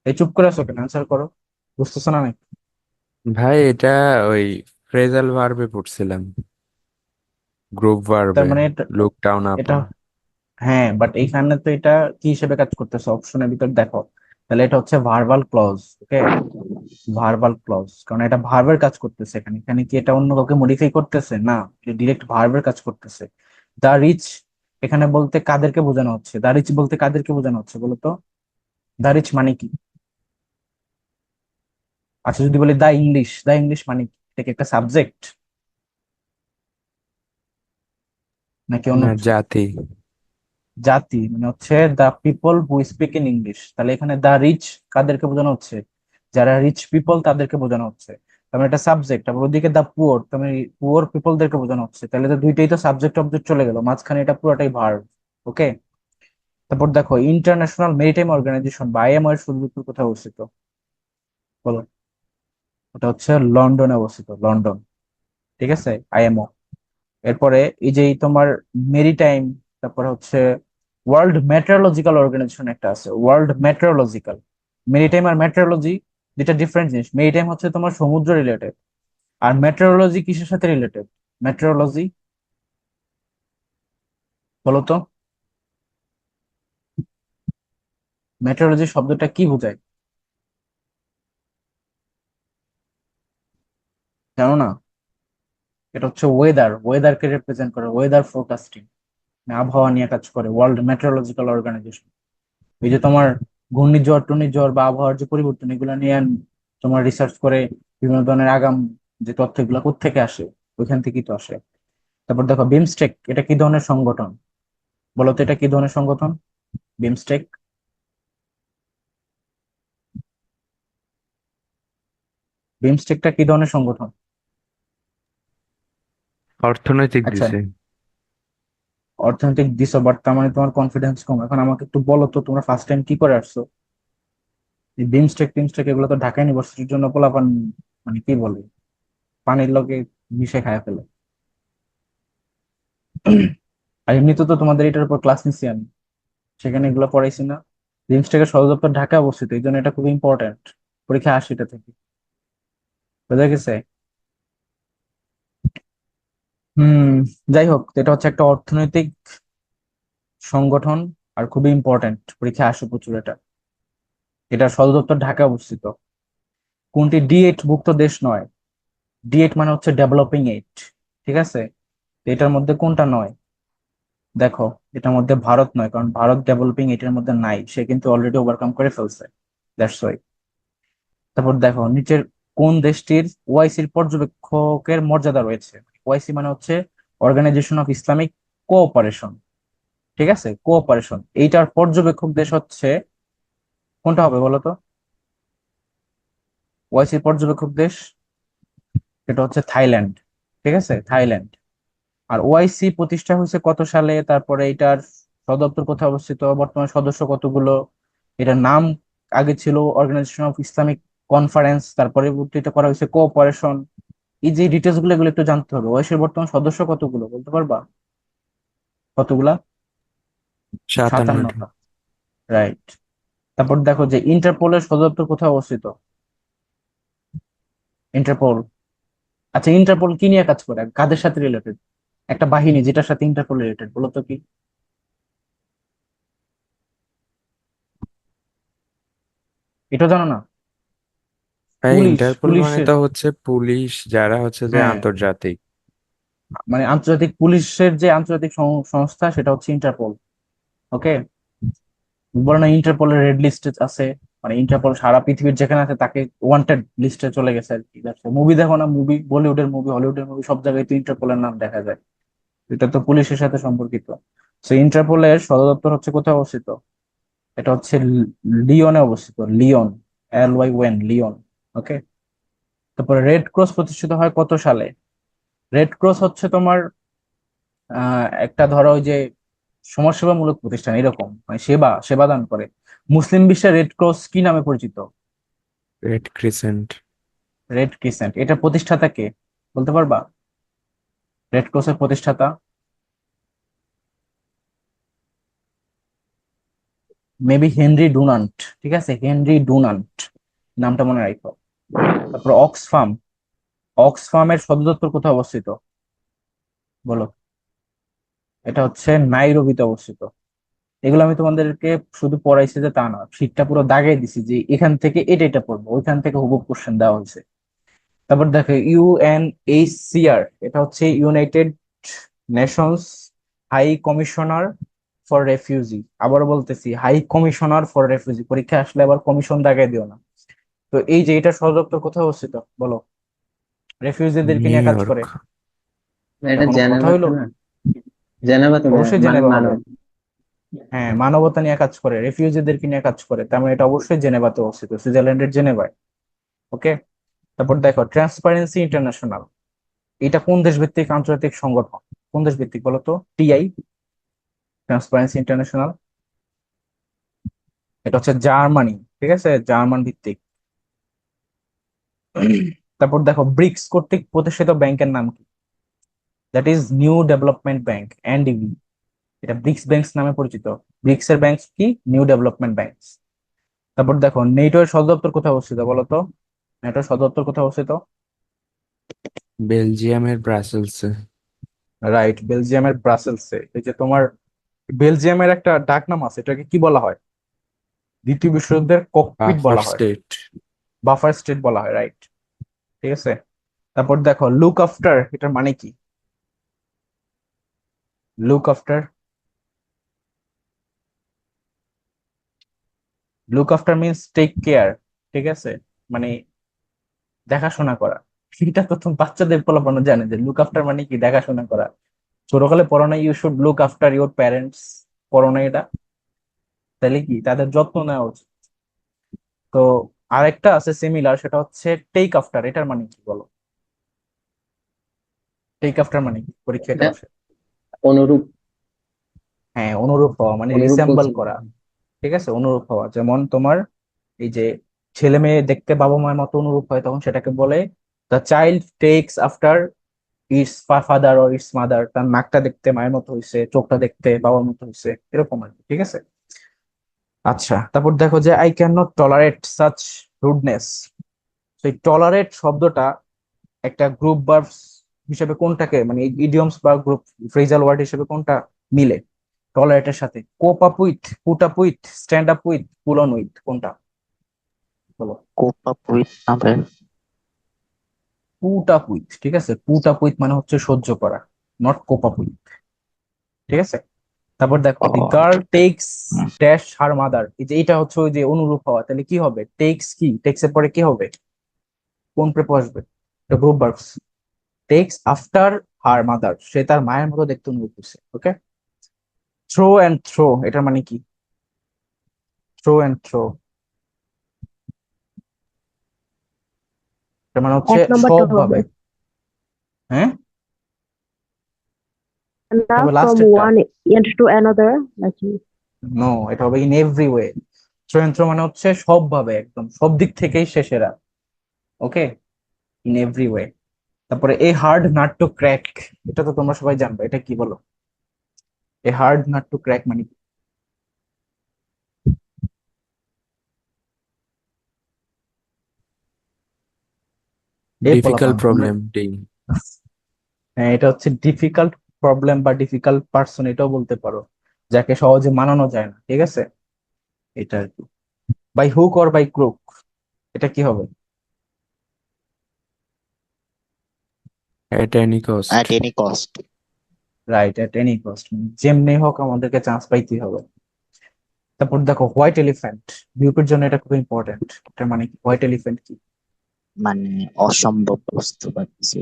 এই চুপ করে আছো কেন, অ্যান্সার করো, বুঝতেছো না নাকি? ভাই এটা ওই ফ্রেজাল ভার্বে পড়ছিলাম, গ্রুপ তার ভার্বে। মানে এটা, লুক ডাউন এটা আপন। হ্যাঁ, বাট এইখানে তো এটা কি হিসেবে কাজ করতেছে অপশনের ভিতর দেখো, তাহলে এটা হচ্ছে ভার্বাল ক্লজ। ওকে, ভার্বাল ক্লজ, কারণ এটা ভার্বের কাজ করতেছে। এখানে এখানে কি এটা অন্য কাউকে মডিফাই করতেছে? না, এটা ডিরেক্ট ভার্বের কাজ করতেছে। দা রিচ এখানে বলতে কাদেরকে বোঝানো হচ্ছে? দা রিচ বলতে কাদেরকে বোঝানো হচ্ছে বলো তো? দা রিচ মানে কি? আচ্ছা, যদি বলি দা ইংলিশ, দা ইংলিশ মানে কি? এটা কি একটা সাবজেক্ট নাকি অন্য না, কিছু? জাতি। জাতি মানে হচ্ছে the people who speak in English, তাহলে এখানে দা রিচ কাদেরকে বোঝানো হচ্ছে? যারা রিচ পিপল তাদেরকে বোঝানো হচ্ছে। তার মানে এটা সাবজেক্ট। আবার ওদিকে দা পুয়ার, তার মানে পুয়ার পিপলদেরকে বোঝানো হচ্ছে। তাহলে তো দুইটাই তো সাবজেক্ট অবজেক্ট চলে গেল, মাঝখানে এটা পুরোটাই ভার্ব। ওকে, তারপর দেখো, ইন্টারন্যাশনাল মেরিটাইম অর্গানাইজেশন বা আইএমও এর সদর দপ্তর কোথায় অবস্থিত বলো? ওটা হচ্ছে লন্ডনে অবস্থিত, লন্ডন। ঠিক আছে, আইএমও। এরপরে এই যে তোমার মেরিটাইম, তারপরে হচ্ছে ওয়ার্ল্ড মেট্রোলজিক্যাল অর্গানাইজেশন একটা আছে, ওয়ার্ল্ড মেট্রোলজিক্যাল। মেরিটাইম আর মেট্রোলজি দুইটা ডিফারেন্ট জিনিস। মেরিটাইম হচ্ছে তোমার সমুদ্র রিলেটেড, আর মেট্রোলজি কিসের সাথে রিলেটেড? মেট্রোলজি বলো তো, মেট্রোলজি শব্দটা কি বোঝায়, জানো না? এটা হচ্ছে ওয়েদার, ওয়েদারকে রিপ্রেজেন্ট করে, ওয়েদার ফোরকাস্টিং, আবহাওয়া নিয়ে কাজ করে ওয়ার্ল্ড মেট্রোলজিক্যাল অর্গানাইজেশন। এই যে তোমার ঘূর্ণিঝড় টূর্ণিঝড় বা আবহাওয়ার যে পরিবর্তন, এগুলো নিয়ে তোমার রিসার্চ করে বিভিন্ন ধরনের আগাম যে তথ্য, এগুলো কোত্থেকে আসে? ওইখান থেকেই তো আসে। তারপর দেখো, বিমস্টেক এটা কি ধরনের সংগঠন বলো তো? এটা কি ধরনের সংগঠন, বিমস্টেক? বিমস্টেকটা কি ধরনের সংগঠন? অর্থনৈতিক আচ্ছা, দিছে। অর্থনৈতিক দিশা, বাট তার মানে তোমার কনফিডেন্স কম। এখন আমাকে একটু বলো তো, তোমরা ফার্স্ট টাইম কি করে আসছো? এই বিমস্টেক টিমস্টেক এগুলো তো ঢাকা ইউনিভার্সিটির জন্য পোলাপান, মানে কি বলে, পানির লগে মিশে খায় ফেলে। আর এমনিতে তো তোমাদের এটার উপর ক্লাস নিচ্ছি আমি, সেখানে এগুলো পড়াইছি না? বিমস্টেকের সদর দপ্তর ঢাকা অবস্থিত, এই জন্য এটা খুব ইম্পর্টেন্ট, পরীক্ষা আসে এটা থেকে, বোঝা গেছে? হুম, যাই হোক, তো এটা হচ্ছে একটা অর্থনৈতিক সংগঠন, আর খুবই ইম্পর্টেন্ট, পরীক্ষা আসে প্রচুর এটা। এটা সদর দপ্তর ঢাকা অবস্থিত। কোনটি ডি8 ভুক্ত দেশ নয়? ডি8 মানে হচ্ছে ডেভেলপিং এইট, ঠিক আছে? তো এটার মধ্যে কোনটা নয়? দেখো, এটার মধ্যে ভারত নয়, কারণ ভারত ডেভেলপিং এটার মধ্যে নাই, সে কিন্তু অলরেডি ওভারকাম করে ফেলছে, দ্যাটস ওয়াই। তারপর দেখো, নিচের কোন দেশটির ওআইসির পর্যবেক্ষকের মর্যাদা রয়েছে? ওআইসি মানে হচ্ছে অর্গানাইজেশন অফ ইসলামিক কোঅপারেশন। ঠিক আছে, কোঅপারেশন। এইটার পর্যবেক্ষক দেশ হচ্ছে কোনটা হবে বলো তো? ওআইসির পর্যবেক্ষক দেশ এটা হচ্ছে থাইল্যান্ড। ঠিক আছে, থাইল্যান্ড। আর ওআইসি প্রতিষ্ঠা হয়েছে কত সালে, তারপরে এটার সদর দপ্তর কোথায় অবস্থিত, বর্তমান সদস্য কতগুলো, এটার নাম আগে ছিল অর্গানাইজেশন অফ ইসলামিক কনফারেন্স, তারপরে এটা করা হয়েছে কোঅপারেশন। এই যে ডিটেলস গুলো এগুলো একটু জানতে হবে। ওআইসির বর্তমান সদস্য কতগুলো বলতে পারবা? কতগুলা? 57টা। 57টা। রাইট। তারপর দেখো যে ইন্টারপোলের সদর দপ্তর কোথায় অবস্থিত? ইন্টারপোল। আচ্ছা, ইন্টারপোল কি নিয়ে কাজ করে, কাদের সাথে রিলেটেড? একটা বাহিনী যেটার সাথে ইন্টারপোল রিলেটেড, বলো তো কি? এটা জানো না? ভাই পুলিশ, ইন্টারপোল মানে পুলিশের। তো হচ্ছে পুলিশ, যারা হচ্ছে যে হ্যাঁ, আন্তর্জাতিক। মানে আন্তর্জাতিক পুলিশের যে আন্তর্জাতিক সংস্থা সেটা হচ্ছে ইন্টারপোল। ওকে। বলো না ইন্টারপোলের রেড লিস্ট আছে, মানে ইন্টারপোল সারা পৃথিবীর যেখানে আছে তাকে ওয়ান্টেড লিস্টে চলে গেছে আর কি। মুভি দেখো না, মুভি, বলিউডের মুভি, হলিউডের মুভি, সব জায়গায় তো ইন্টারপোলের নাম দেখা যায়। এটা তো পুলিশের সাথে সম্পর্কিত। সো ইন্টারপোলের সদর দপ্তর হচ্ছে কোথায় অবস্থিত? এটা হচ্ছে লিওনে অবস্থিত, লিওন। LYON, Leone. ওকে। তারপরে রেড ক্রস প্রতিষ্ঠিত হয় কত সালে? রেড ক্রস হচ্ছে তোমার একটা ধরো ওই যে সমাজসেবামূলক প্রতিষ্ঠান এরকম, মানে সেবা সেবা দান করে। মুসলিম বিশ্বে রেড ক্রস কি নামে পরিচিত? Red crescent. Red crescent. এটা প্রতিষ্ঠাতা কে বলতে পারবা? রেড ক্রসের প্রতিষ্ঠাতা মেবি হেনরি ডুনান্ট। ঠিক আছে, হেনরি ডুনান্ট, নামটা মনে রাখো। তারপর অক্সফাম। অক্সফামের সদর দপ্তর কোথায় অবস্থিত বলো? এটা হচ্ছে নাইরোবিতে অবস্থিত। এগুলো আমি তোমাদেরকে শুধু পড়াইছি যে তা না, শীটটা পুরো দাগাই দিছি যে এখান থেকে এটা এটা পড়বো, ওইখান থেকে হুবহু কোশ্চেন দেওয়া হয়েছে। তারপর দেখো UNHCR, এটা হচ্ছে United Nations High commissioner for refugee. আবার বলতেছি, হাই কমিশনার ফর রেফিউজি, পরীক্ষা আসলে আবার কমিশন দাগাই দিও না। তো এই যে এটা সদর দপ্তর কোথায় অবস্থিত বলো? রেফিউজিদেরকে নিউ নিয়ে কাজ করে। ইয়র্ক। এটা এটা কোনো কথা জেনেভা হইলো? তো না? জেনেভা তো অবশ্যই মানে জেনেভা হবে। মানব। হ্যাঁ, মানবতা নিয়ে কাজ করে, রেফিউজিদেরকে নিয়ে কাজ করে, তার মানে এটা অবশ্যই জেনেভাতে অবস্থিত, সুইজারল্যান্ডের জেনেভায়। ওকে। তারপর দেখো ট্রান্সপারেন্সি ইন্টারন্যাশনাল, এটা কোন দেশ ভিত্তিক আন্তর্জাতিক সংগঠন? কোন দেশ ভিত্তিক বলো তো? TI, transparency international. এটা হচ্ছে জার্মানি। ঠিক আছে, জার্মান ভিত্তিক। তারপর দেখো ব্রিক্স কর্তৃক প্রতিষ্ঠিত ব্যাংকের নাম কি? That is new development bank, NDB। এটা ব্রিক্স ব্যাংকস নামে পরিচিত। ব্রিক্স এর ব্যাংক কি? New development bank. তারপর দেখো নেটো এর সদর দপ্তর কোথায় অবস্থিত বলো তো? নেটোর সদর দপ্তর কোথায় অবস্থিত? বেলজিয়ামের ব্রাসেলসে। রাইট, বেলজিয়ামের ব্রাসেলসে। এই যে তোমার বেলজিয়ামের একটা ডাকনাম আছে, এটাকে কি বলা হয়? দ্বিতীয় বিশ্বযুদ্ধের ককপিট বাফার বলা হয়, স্টেট। বাফার স্টেট বলা হয়। রাইট। ঠিক আছে। তারপর দেখো লুক আফটার, এটার মানে কি? Look after, look after means take care. ঠিক আছে, মানে দেখাশোনা করা। এটা তো তুমি বাচ্চাদের পোলাপানো জানে যে লুক আফটার মানে কি, দেখাশোনা করা। ছোটকালে পড়ো না, you should look after your parents? পড়ো না এটা? তাহলে কি তাদের যত্ন নেওয়া উচিত। তো আরেকটা আছে সিমিলার, সেটা হচ্ছে টেক আফটার। এটার মানে কি বলো? টেক আফটার মানে কি, পরীক্ষা এটা এটা বসে। অনুরূপ। হ্যাঁ, অনুরূপ হওয়া, মানে অনুরূপ রিসেম্বল বলছি। করা। ঠিক আছে, অনুরূপ হওয়া। যেমন তোমার এই যে ছেলে মেয়ে দেখতে বাবা মায়ের মতো অনুরূপ হয়, তখন সেটাকে বলে the child takes after it's father or it's mother. তার নাকটা দেখতে মায়ের মতো হয়েছে, চোখটা দেখতে বাবার মতো হয়েছে, এরকম আর কি। ঠিক আছে। আচ্ছা, তারপর দেখো যে I can not tolerate such rudeness. সেই টলারেট শব্দটা একটা গ্রুপ ভার্ব হিসেবে কোনটাকে, মানে ইডিয়মস বা গ্রুপ ফ্রেজাল ওয়ার্ড হিসেবে কোনটা মিলে টলারেটের সাথে? Cope up with, put up with, stand up with, pool on with, কোনটা বলো? কোপ আপ উইথ না ভাই? Put up with. ঠিক আছে, পুট আপ উইথ মানে হচ্ছে সহ্য করা, নট কোপ আপ উইথ। ঠিক আছে। তারপর দেখো ও দি গার্ল আচ্ছা। টেক্স হুম, ড্যাশ হার মাদার। এই যে এটা হচ্ছে ওই যে অনুরূপ হওয়া, তাহলে কি হবে? টেক্স কি, টেক্স এর পরে কি হবে? কোন প্রেপো আসবে? Group verbs. Takes after her mother, সে তার মায়ের মতো দেখতে অনুভব করছে। ওকে। থ্রো অ্যান্ড থ্রো এটার মানে কি? থ্রো অ্যান্ড থ্রো এটা মানে হচ্ছে 1 নম্বরটা সব হবে ভাবে। হ্যাঁ, না, তবে from লাস্টেরটা one end to another নাকি? নো, এটা হবে in every way. Through and through মানে হচ্ছে সব ভাবে, একদম সব দিক থেকেই শেষেরা। Okay, in every way. তারপরে a hard nut to crack, এটা তো তোমরা সবাই জানবে, এটা কি বলো? A hard nut to crack মানে কি? এ পোলাপান ডিফিকাল্ট তোমরা। Problem D. হ্যাঁ, এটা হচ্ছে ডিফিকাল্ট প্রবলেম বা ডিফিকাল্ট পার্সন, এটাও বলতে পারো, যাকে সহজে মানানো যায় না, ঠিক আছে? এটা আর কি। By hook or by crook, এটা কি হবে? At any cost. At any cost. Right, at any cost, যেমনি হোক আমাদেরকে চান্স পাইতেই হবে। তারপর দেখো হোয়াইট এলিফ্যান্ট, বিউপির জন্য এটা খুব ইম্পর্টেন্ট। এটা মানে কি, হোয়াইট এলিফ্যান্ট কি? মানে অসম্ভব বস্তু বা কিছু।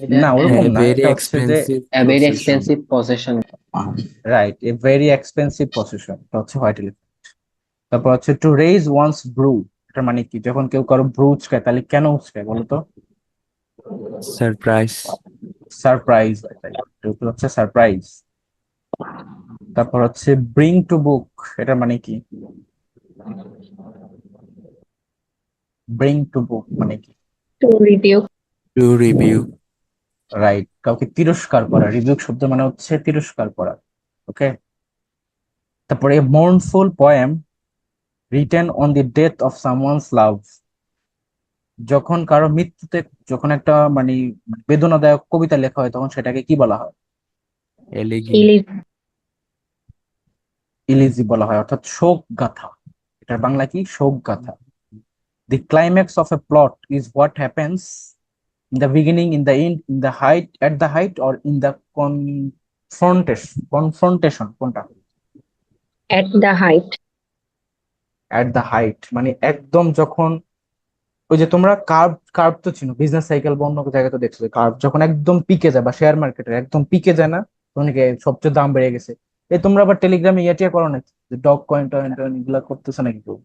এটা না, ওরকম না, ভেরি এটা হচ্ছে যে expensive very procession. Expensive possession. Ah, right, a very expensive possession, এটা হচ্ছে হোয়াইট এলিফ্যান্ট। তারপর হচ্ছে টু রেইজ ওয়ান্স ব্রু, এটা মানে কি, যখন কেউ কারো ব্রু উচকায় তাহলে কেন উচকায় বলো তো? সারপ্রাইজ। সারপ্রাইজ, তাই এটা হচ্ছে সারপ্রাইজ। তারপর হচ্ছে ব্রিং টু বুক, এটা মানে কি? ব্রিং টু বুক মানে কি? To reduce. To review. Right, কাউকে তিরস্কার করা, রিবিউক শব্দ মানে হচ্ছে তিরস্কার করা। ওকে। তারপরে mournful poem written on the death of someone's love, যখন কারো মৃত্যুতে, যখন একটা মানে বেদনাদায়ক কবিতা লেখা হয় তখন সেটাকে কি বলা হয়? এলিগি। ইলিজি বলা হয়, অর্থাৎ শোক গাথা। এটার বাংলা কি? শোক গাথা। The climax of a plot is what happens in the beginning, in the end, in the height, at the height or in the confrontation কোনটা? At the height. At the height মানে একদম যখন, ওই যে তোমরা কার্ভ, কার্ভ তো চিনো, business cycle বা অন্য জায়গায় তো দেখছো, কার্ভ যখন একদম পিকে যায় বা শেয়ার মার্কেটের একদম পিকে যায় না, তখন কি সবচেয়ে দাম বেড়ে গেছে। এই তোমরা আবার টেলিগ্রামে ইয়ে করো নাকি, ডগ কয়েন টয়েন টয়েন এগুলা করতেছো নাকি কেউ?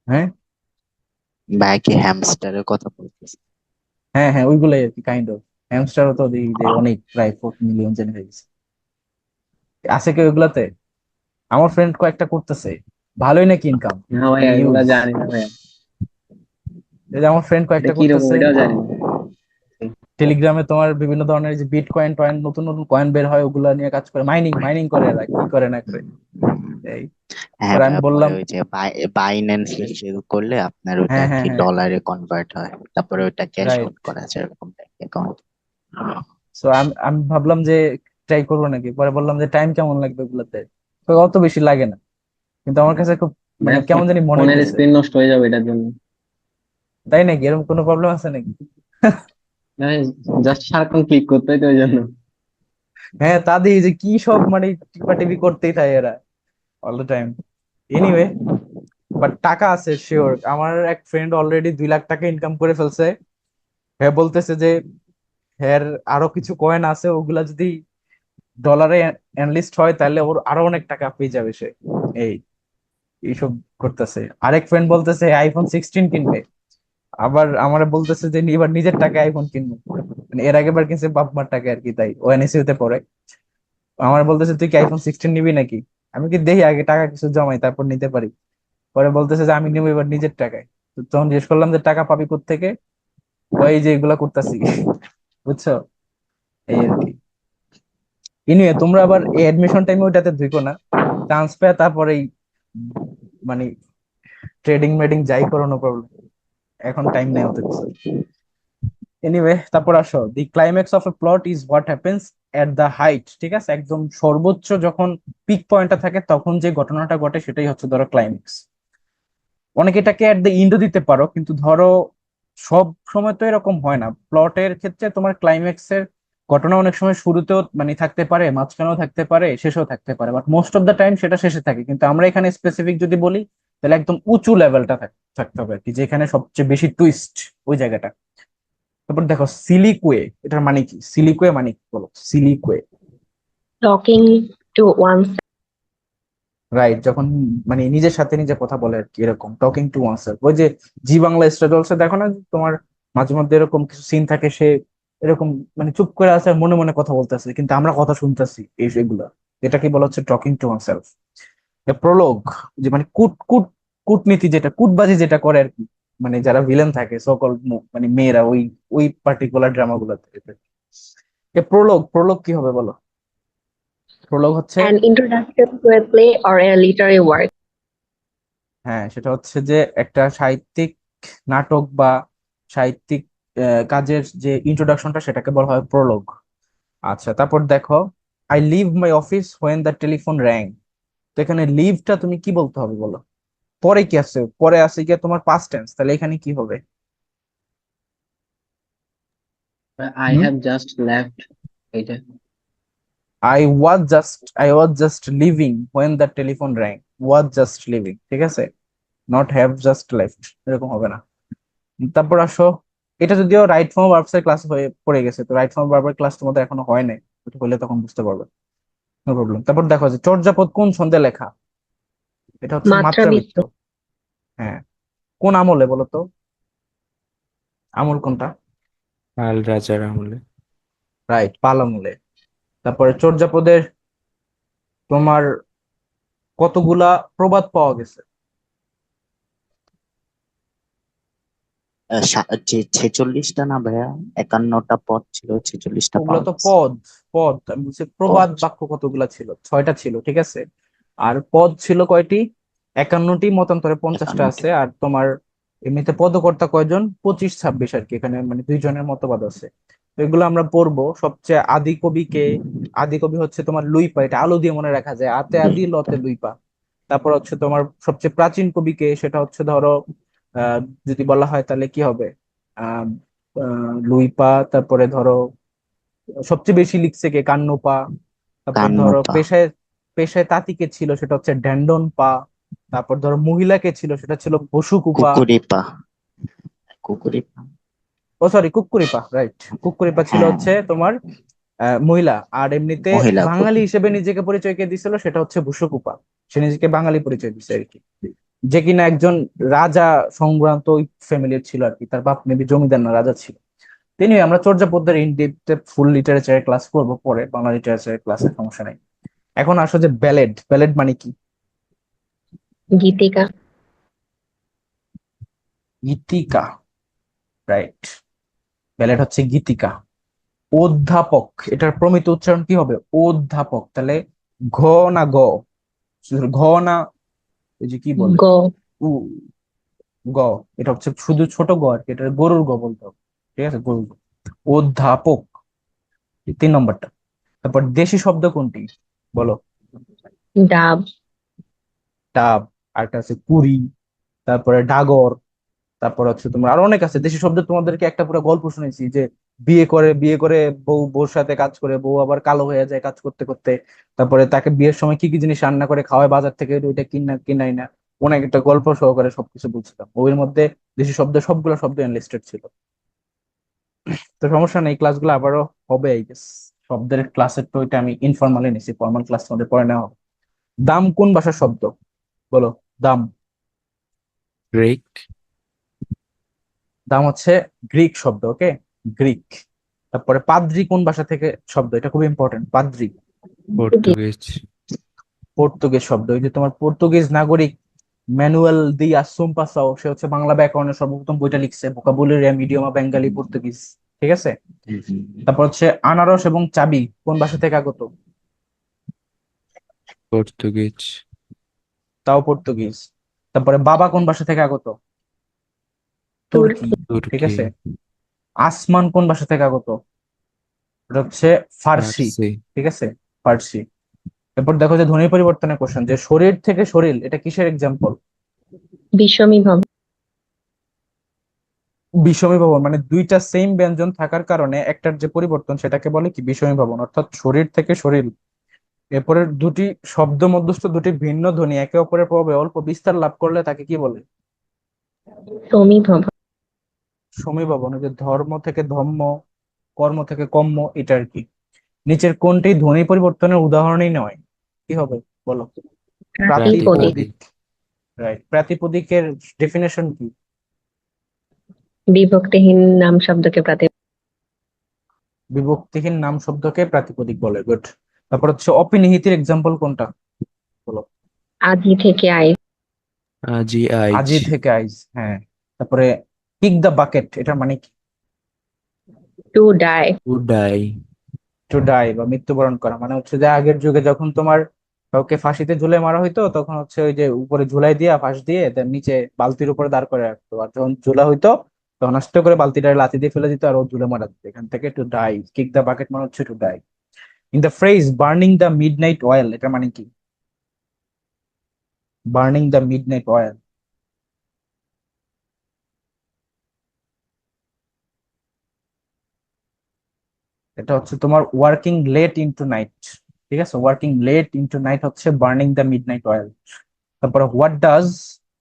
হ্যাঁ, ভাই কি হ্যামস্টারের কথা বলতেছে? হ্যাঁ, হ্যাঁ, ওইগুলাই আর কি, কাইন্ড অফ। হ্যামস্টারও তো দেখি যে অনেক, প্রায় 4 মিলিয়ন জেনে হয়ে গেছে। আছে কেউ এগুলাতে? আমার ফ্রেন্ড কয়েকটা করতেছে, ভালোই নাকি ইনকাম, না ভাই, এগুলা হিউজ। জানি না ভাই। এই যে আমার ফ্রেন্ড এটা কয়েকটা কি রকম করতেছে এটাও জানি না। টেলিগ্রামে, তোমার বিভিন্ন ধরনের যে বিট কয়েন টয়েন, নতুন নতুন কয়েন বের হয়, ওগুলা নিয়ে কাজ করে, মাইনিং মাইনিং করে, এরা কি করে না করে। এই, হ্যাঁ পরে আমি ভাইয়া, পরে বললাম, ওই যে বাইন্যান্সে সেল করলে আপনার ওটা হ্যাঁ, আর হ্যাঁ, কি হ্যাঁ, ডলারে কনভার্ট হয়, তারপরে ওটা ক্যাশ রাইট। আউট করা যায় এরকম অ্যাকাউন্ট। সো আমি আমি ভাবলাম যে ট্রাই করবো নাকি, পরে বললাম যে টাইম কেমন লাগবে ওগুলাতে, তো অত বেশি লাগে না, কিন্তু আমার কাছে খুব ভাই, মানে কেমন জানি মনে ফোনের হইতেছে। স্ক্রিন নষ্ট হয়ে যাবে এটার জন্য। তাই নাকি, এরকম কোনো প্রবলেম আছে নাকি? জাস্ট সারাক্ষণ ক্লিক করতে হয় তো ওই জন্য। হ্যাঁ, তা দিয়ে যে কি সব মানে টিপাটিপি করতেই থাকে এরা all the time. Anyway, but টাকা আছে শিওর। আমার এক ফ্রেন্ড অলরেডি 2 লাখ টাকা ইনকাম করে ফেলছে। হ্যাঁ, বলতেছে যে হ্যার আরো কিছু কয়েন আছে, ওগুলা যদি ডলারে এনলিস্ট হয় তাহলে ওর আরো অনেক টাকা পেয়ে যাবে সে। এই এইসব করতেছে। আরেক ফ্রেন্ড বলতেছে আইফোন 16 কিনবে, আবার আমারে বলতেছে যে এবার নিজের টাকা আইফোন কিনবো। মানে এর আগে বার কিনছে বাপ মার টাকা আর কি, তাই ও এনএসইউ তে পড়ে। আমার বলতেছে তুই কি আইফোন 16 নিবি নাকি? আমি কি দেখি আগে টাকা কিছু জমাই তারপর নিতে পারি। পরে বলতেছে যে আমি নেবো এবার নিজের টাকায়। তো তখন জিজ্ঞেস করলাম যে টাকা পাবি কোত্থেকে? ওই যে এগুলা করতেছি, বুঝছো? এই আর কি। এনিওয়ে, তোমরা আবার এই এডমিশন টাইমে ওইটাতে ঢুকো না, চান্স পেয়ে তারপরেই মানে ট্রেডিং মেডিং যাই করো, নো প্রবলেম, এখন টাইম নেই অত কিছু। এনিওয়ে, তারপর আসো, the climax of a plot is what happens at the height, ঠিক আছে? একদম সর্বোচ্চ যখন পিক পয়েন্টটা থাকে তখন যে ঘটনাটা ঘটে সেটাই হচ্ছে ধরো ক্লাইম্যাক্স। অনেকে এটাকে এট দ্য ইন্ডও দিতে পারো, কিন্তু ধরো সব সময় তো এরকম হয় না। প্লটের ক্ষেত্রে তোমার ক্লাইম্যাক্সের ঘটনা অনেক সময় শুরুতেও মানে থাকতে পারে, মাঝখানেও থাকতে পারে, শেষেও থাকতে পারে, but most of the time সেটা শেষে থাকে। কিন্তু আমরা এখানে স্পেসিফিক যদি বলি তাহলে একদম উঁচু লেভেলটা থাকতে হবে আর কি, যেখানে সবচেয়ে বেশি টুইস্ট, ওই জায়গাটা। তারপর দেখো সিলিকুয়ে, এটার মানে কি? সিলিকুয়ে মানে কি বলো? সিলিকুয়ে। Talking to one's রাইট, যখন মানে নিজের সাথে নিজে কথা বলে আর কি, এরকম টকিং টু ওয়ানসেলফ। ওই যে জি বাংলা স্টার জলসা দেখো না, তোমার মাঝে মধ্যে এরকম কিছু সিন থাকে, সে এরকম মানে চুপ করে আছে আর মনে মনে কথা বলতেছে, কিন্তু আমরা কথা শুনতেছি, এই এগুলা এটাকে বলা হচ্ছে টকিং টু ওয়ানসেলফ। প্রোলগ, যে মানে কূটনীতি, যেটা কূটবাজি যেটা করে আর কি, মানে যারা ভিলেন থাকে সকল, মানে মেয়েরা ওই ওই পার্টিকুলার ড্রামা গুলাতে। প্রোলগ, প্রোলগ কি হবে বলো? প্রোলগ হচ্ছে, an introduction to a play or a literary work. হ্যাঁ সেটা হচ্ছে যে একটা সাহিত্যিক নাটক বা সাহিত্যিক কাজের যে ইন্ট্রোডাকশনটা, সেটাকে বলা হয় প্রোলগ। আচ্ছা, তারপর দেখো I leave my office when the telephone rang. তো এখানে লিভটা তুমি কি বলতে হবে বলো? পরে কি আছে? পরে আছে কি তোমার পাস্ট টেন্স, তাহলে এখানে কি হবে? আই হ্যাভ জাস্ট লেফট, এইটা। I was just living when the telephone rang. Was just living, ঠিক আছে, নট হ্যাভ জাস্ট লেফট, এরকম হবে না। তারপর আসো, এটা যদিও রাইট ফর্ম ভার্বস এর ক্লাস হয়ে পড়ে গেছে, তো রাইট ফর্ম ভার্বের ক্লাস তোমাদের এখনো হয় নাই, ওটা হলে তখন বুঝতে পারবে, নো প্রবলেম। তারপর দেখো যে চর্যাপদ কোন ছন্দে লেখা? এটা হচ্ছে Matra মাত্রাবৃত্ত। Bittu. হ্যাঁ, কোন আমলে বলো তো? আমল কোনটা? পাল রাজার আমলে। রাইট, পাল আমলে। তারপরে চর্যাপদের তোমার কতগুলা প্রবাদ পাওয়া গেছে? যে 46টা না ভাইয়া, 51টা পদ ছিল, 46টা ওগুলো পাওয়া তো গেছে। পদ। পদ আমি বলছি প্রবাদ পদ বাক্য কতগুলা ছিল? 6টা ছিল, ঠিক আছে। আর পদ ছিল কয়টি? 51টি, মতান্তরে 50টা 51টি। আছে। আর তোমার এমনিতে পদকর্তা কয়জন? 25-26 আর কি, এখানে মানে দুইজনের মতবাদ আছে। তো এগুলো আমরা পড়বো। সবচেয়ে আদি কবি কে? আদি কবি হচ্ছে তোমার লুইপা, এটা আলো দিয়ে মনে রাখা যায়, আতে আদি লতে লুইপা। তারপর হচ্ছে তোমার সবচেয়ে প্রাচীন কবি কে? সেটা হচ্ছে ধরো আহ যদি বলা হয় তাহলে কি হবে? আহ লুইপা। তারপরে ধরো সবচেয়ে বেশি লিখছে কে? কান্নপা। তারপর ধরো 51টা। পেশায়, পেশায় তাঁতিকে ছিল, সেটা হচ্ছে ড্যান্ডন পা। তারপর ধরো মহিলাকে ছিল, সেটা ছিল বসুকুপা। কুকুরিপা। কুকুরিপা। ও সরি, কুক্কুরিপা, রাইট। কুক্কুরিপা ছিল হ্যাঁ, হচ্ছে তোমার মহিলা। আর এমনিতে মহিলা বাঙালি কবি। হিসেবে নিজেকে পরিচয় কে দিছিল? সেটা হচ্ছে বসুকুপা। সে নিজেকে বাঙালি পরিচয় দিছে আর কি, যে কিনা একজন রাজা সংক্রান্ত ওই ফ্যামিলির ছিল আর কি, তার বাপ মেবি জমিদার না রাজা ছিল। তিনি, আমরা চর্যাপদের ইন ডেপথে ফুল লিটারেচারের ক্লাস করবো পরে, বাংলা লিটারেচারের ক্লাসে, সমস্যা নাই। এখন আসো যে ব্যালেড, ব্যালেড মানে কি? Geetika. গীতিকা, রাইট। ব্যালেড হচ্ছে গীতিকা। অধ্যাপক, এটার প্রমিত উচ্চারণ কি হবে? অধ্যাপক, তাহলে ঘ না গ? শুধু ঘ না, ওই যে কি বলে, Go. উ, গ। এটা হচ্ছে শুধু ছোট গ আর কি, এটা গরুর গ বলতে হবে, ঠিক আছে, গরুর গ। অধ্যাপক, এই 3 নম্বরটা। তারপর দেশি শব্দ কোনটি বলো? Dab. ডাব। আরেকটা আছে কুড়ি। তারপরে ডাগর। তারপর হচ্ছে তোমার আরো অনেক আছে দেশি শব্দ, তোমাদেরকে একটা পুরো গল্প শুনেছি যে বিয়ে করে, বিয়ে করে বউ, বউর সাথে কাজ করে, বউ আবার কালো হয়ে যায় কাজ করতে করতে। তারপরে তাকে বিয়ের সময় কি কি জিনিস রান্না করে খাওয়ায় বাজার থেকে, ওইটা কিনা কিনাই না, অনেক একটা গল্প সহকারে সবকিছু বলছিলাম। ওর মধ্যে দেশি শব্দ সবগুলো শব্দ এনলিস্টেড ছিল। তো সমস্যা নেই, ক্লাসগুলো আবারও হবে আই গেস। শব্দের ক্লাসের তো ওইটা আমি ইনফর্মালি নিছি, ফর্মাল ক্লাস তোমাদের পরে নেওয়া হবে। দাম কোন ভাষার শব্দ বলো? দাম, গ্রিক। দাম হচ্ছে গ্রিক শব্দ, ওকে, গ্রিক। তারপরে পাদ্রি কোন ভাষা থেকে শব্দ? এটা খুব ইম্পর্টেন্ট, পাদ্রি পর্তুগিজ। পর্তুগিজ শব্দ। ওই যে তোমার পর্তুগিজ নাগরিক ম্যানুয়েল দি আসুম্পাসাও, সে হচ্ছে বাংলা ব্যাকরণের সর্বপ্রথম বইটা লিখছে, ভোকাবুলারি মিডিয়াম বেঙ্গালি পর্তুগিজ, ঠিক আছে। তারপর হচ্ছে আনারস এবং চাবি কোন ভাষা থেকে আগত? পর্তুগিজ। তাও পর্তুগিজ। তারপরে বাবা কোন ভাষা থেকে আগত? তুর্কি, Turki. ঠিক তুর্কি। আছে। আসমান কোন ভাষা থেকে আগত? এটা হচ্ছে ফার্সি, ফার্সি। ঠিক আছে, ফার্সি। এরপর দেখো যে ধ্বনি পরিবর্তনের কোশ্চেন, যে শরীর থেকে শরীর, এটা কিসের এক্সাম্পল? Bishomibham. বিষমী ভবন, মানে দুইটা সেম ব্যঞ্জন থাকার কারণে একটার যে পরিবর্তন, সেটাকে বলে কি? বিষমী ভবন। অর্থাৎ শরীর থেকে শরীর, এরপরের দুটি শব্দ মধ্যস্থ দুটি ভিন্ন ধ্বনি একে অপরের প্রভাবে অল্প বিস্তার লাভ করলে তাকে কি বলে? Somibham. সমীভবন, ওই যে ধর্ম থেকে ধম্ম, কর্ম থেকে কম্ম, এটা আর কি। নিচের কোনটি ধ্বনি পরিবর্তনের উদাহরণই নয়? কি হবে বলো? প্রাতিপদিক। প্রাতিপদিক। রাইট। প্রাতিপদিকের ডেফিনেশন কি? বিভক্তিহীন নাম শব্দকে প্রাতিপদিক। বিভক্তিহীন নাম শব্দকে প্রাতিপদিক বলে। গুড। তারপর হচ্ছে অপিনিহিতের এক্সাম্পল কোনটা বলো? আদি থেকে আই। আজি আইজ। আজি থেকে আইজ, হ্যাঁ। তারপরে কিক দ্য বাকেট, এটা মানে কি? To die. উডাই। টু ডাই বা মৃত্যুবরণ করা, মানে হচ্ছে যে আগের যুগে যখন তোমার কাউকে ফাঁসিতে ঝুলে মারা হইতো, তখন হচ্ছে ওই যে উপরে ঝুলাই দিয়া ফাঁস দিয়ে তার নিচে বালতির উপরে দাঁড় করে রাখতো, আর যখন ঝুলা হইতো তখন আস্তে করে বালতিটা লাথি দিয়ে ফেলে দিত আর ও ঝুলে মারা দিত। এখান থেকে to die, kick the bucket মানে হচ্ছে to die. In the phrase burning the midnight oil, এটা মানে কি? বার্নিং দ্য মিডনাইট অয়েল, এটা হচ্ছে তোমার ওয়ার্কিং লেট ইনটু নাইট। ঠিক আছে, ওয়ার্কিং লেট ইনটু নাইট হচ্ছে বার্নিং দ্য মিডনাইট অয়েল। তারপরে what does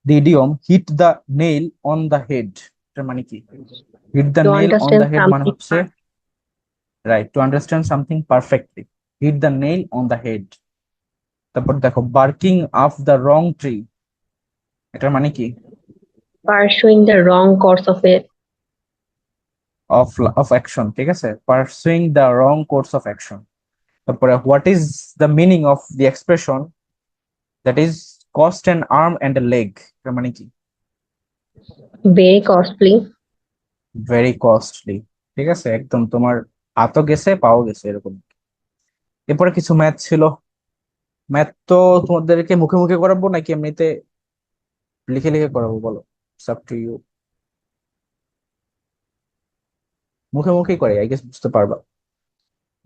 the idiom hit the nail on the head, এটার মানে কি? Hit the to nail on understand the head মানে সামথিং। হচ্ছে, right, to understand something perfectly. Hit the nail on the head. তারপর দেখো barking up the wrong tree, এটার মানে কি? Pursuing the wrong course of a. Of of action, ঠিক আছে, pursuing the wrong course of action. তারপরে what is the meaning of the expression that is cost an arm and a leg, এটার মানে কি? Very costly. Very costly. ঠিক আছে, একদম তোমার হাতও গেছে পাও গেছে এরকম। এরপরে কিছু ম্যাথ ছিল। ম্যাথ তো তোমাদেরকে মুখে মুখে করাবো নাকি এমনিতে লিখে লিখে করাবো বলো? Up to you. মুখে মুখেই করে আই গেস, বুঝতে পারবা,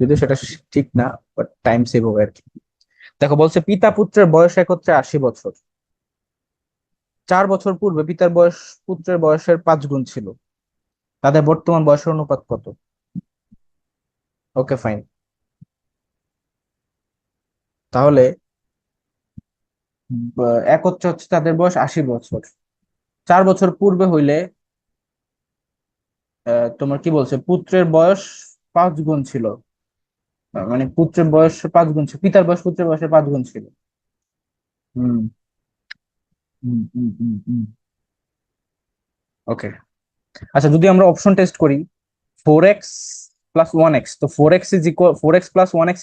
যদিও সেটা ঠিক না, বাট টাইম সেভ হবে আর কি। দেখো বলছে পিতা পুত্রের বয়স একত্রে 80 বছর। 4 বছর পূর্বে পিতার বয়স পুত্রের বয়সের 5 গুণ ছিল, তাদের বর্তমান বয়সের অনুপাত কত? Okay fine. তাহলে একত্রে হচ্ছে তাদের বয়স 80 বছর। 4 বছর পূর্বে হইলে তোমার কি বলছে, পুত্রের বয়স 5 গুণ ছিল। মানে পুত্রের বয়স 5 গুণ ছিল, পিতার বয়স পুত্রের বয়সের 5 গুণ ছিল। হুম হুম হুম হুম হুম। ওকে। আচ্ছা, যদি আমরা অপশন টেস্ট করি, 4x+1x, তো 4x প্লাস 1x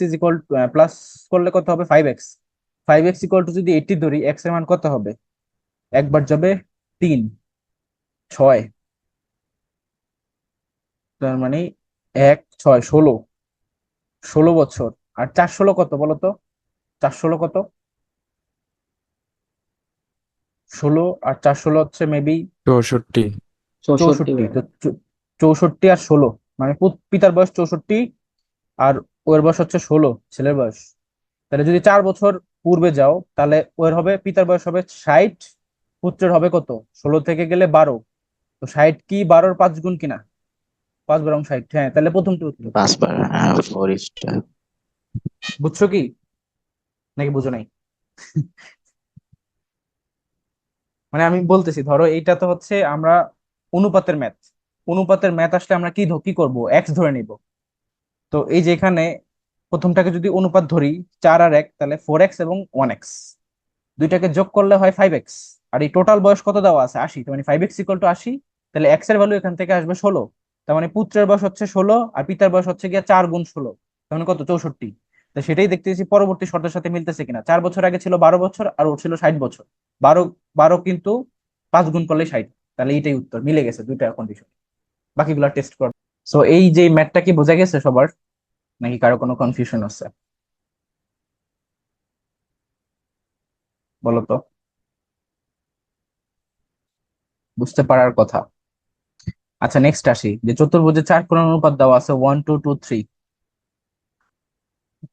প্লাস করলে কত হবে? 5x। 5x যদি 80 ধরি, x এর মান কত হবে? একবার যাবে 3, 6, তার মানে 1, 6, 16। 16 বছর। আর 4 16 কত বলো তো? 4 16 কত? 16 আর 4 16 হচ্ছে মেবি 64। 64 64। ভাইয়া। তো 64 আর 16, মানে পিতার বয়স 64 আর ওর বয়স হচ্ছে 16, ছেলের বয়স। তাহলে যদি 4 বছর পূর্বে যাও, তাহলে ওর হবে, পিতার বয়স হবে 60, পুত্রের হবে কত? 16 থেকে গেলে 12। তো 60 কি 12-র 5 গুণ কিনা? 5 12 60, হ্যাঁ, তাহলে প্রথমটি উত্তর। 5 বার, হ্যাঁ, 4 বুঝছো কি নাকি বুঝো নাই? মানে আমি বলতেছি, ধরো এইটা তো হচ্ছে আমরা অনুপাতের ম্যাথ। অনুপাতের ম্যাথ আসলে আমরা কি করব, এক্স ধরে নিব। তো এই যে এখানে প্রথমটাকে যদি অনুপাত ধরি, 4 আর 1, তাহলে 4x এবং 1x, দুইটাকে যোগ করলে হয় 5x। আর এই টোটাল বয়স কত দেওয়া আছে? 80, তার মানে 5x = 80। তাহলে x এর ভ্যালু এখান থেকে আসবে 16। তার মানে পুত্রের বয়স হচ্ছে 16 আর পিতার বয়স হচ্ছে গিয়ে 4 গুণ 16, তার মানে কত? 64। তো সেটাই দেখতেছি পরবর্তী শর্তের সাথে মিলতেছে কিনা। 4 বছর আগে ছিল 12 বছর আর ও ছিল 60 বছর। 12 কিন্তু 5 গুণ করলে 60। তাহলে এইটাই উত্তর, মিলে গেছে দুইটা কন্ডিশন। বাকিগুলা টেস্ট কর। সো এই যে ম্যাথটা কি বোঝা গেছে সবার, নাকি কারো কোনো কনফিউশন আছে বলো তো? বুঝতে পারার কথা। আচ্ছা, নেক্সট আসি, যে চতুর্ভুজের 4 কোণের অনুপাত দেওয়া আছে 1 2 2 3।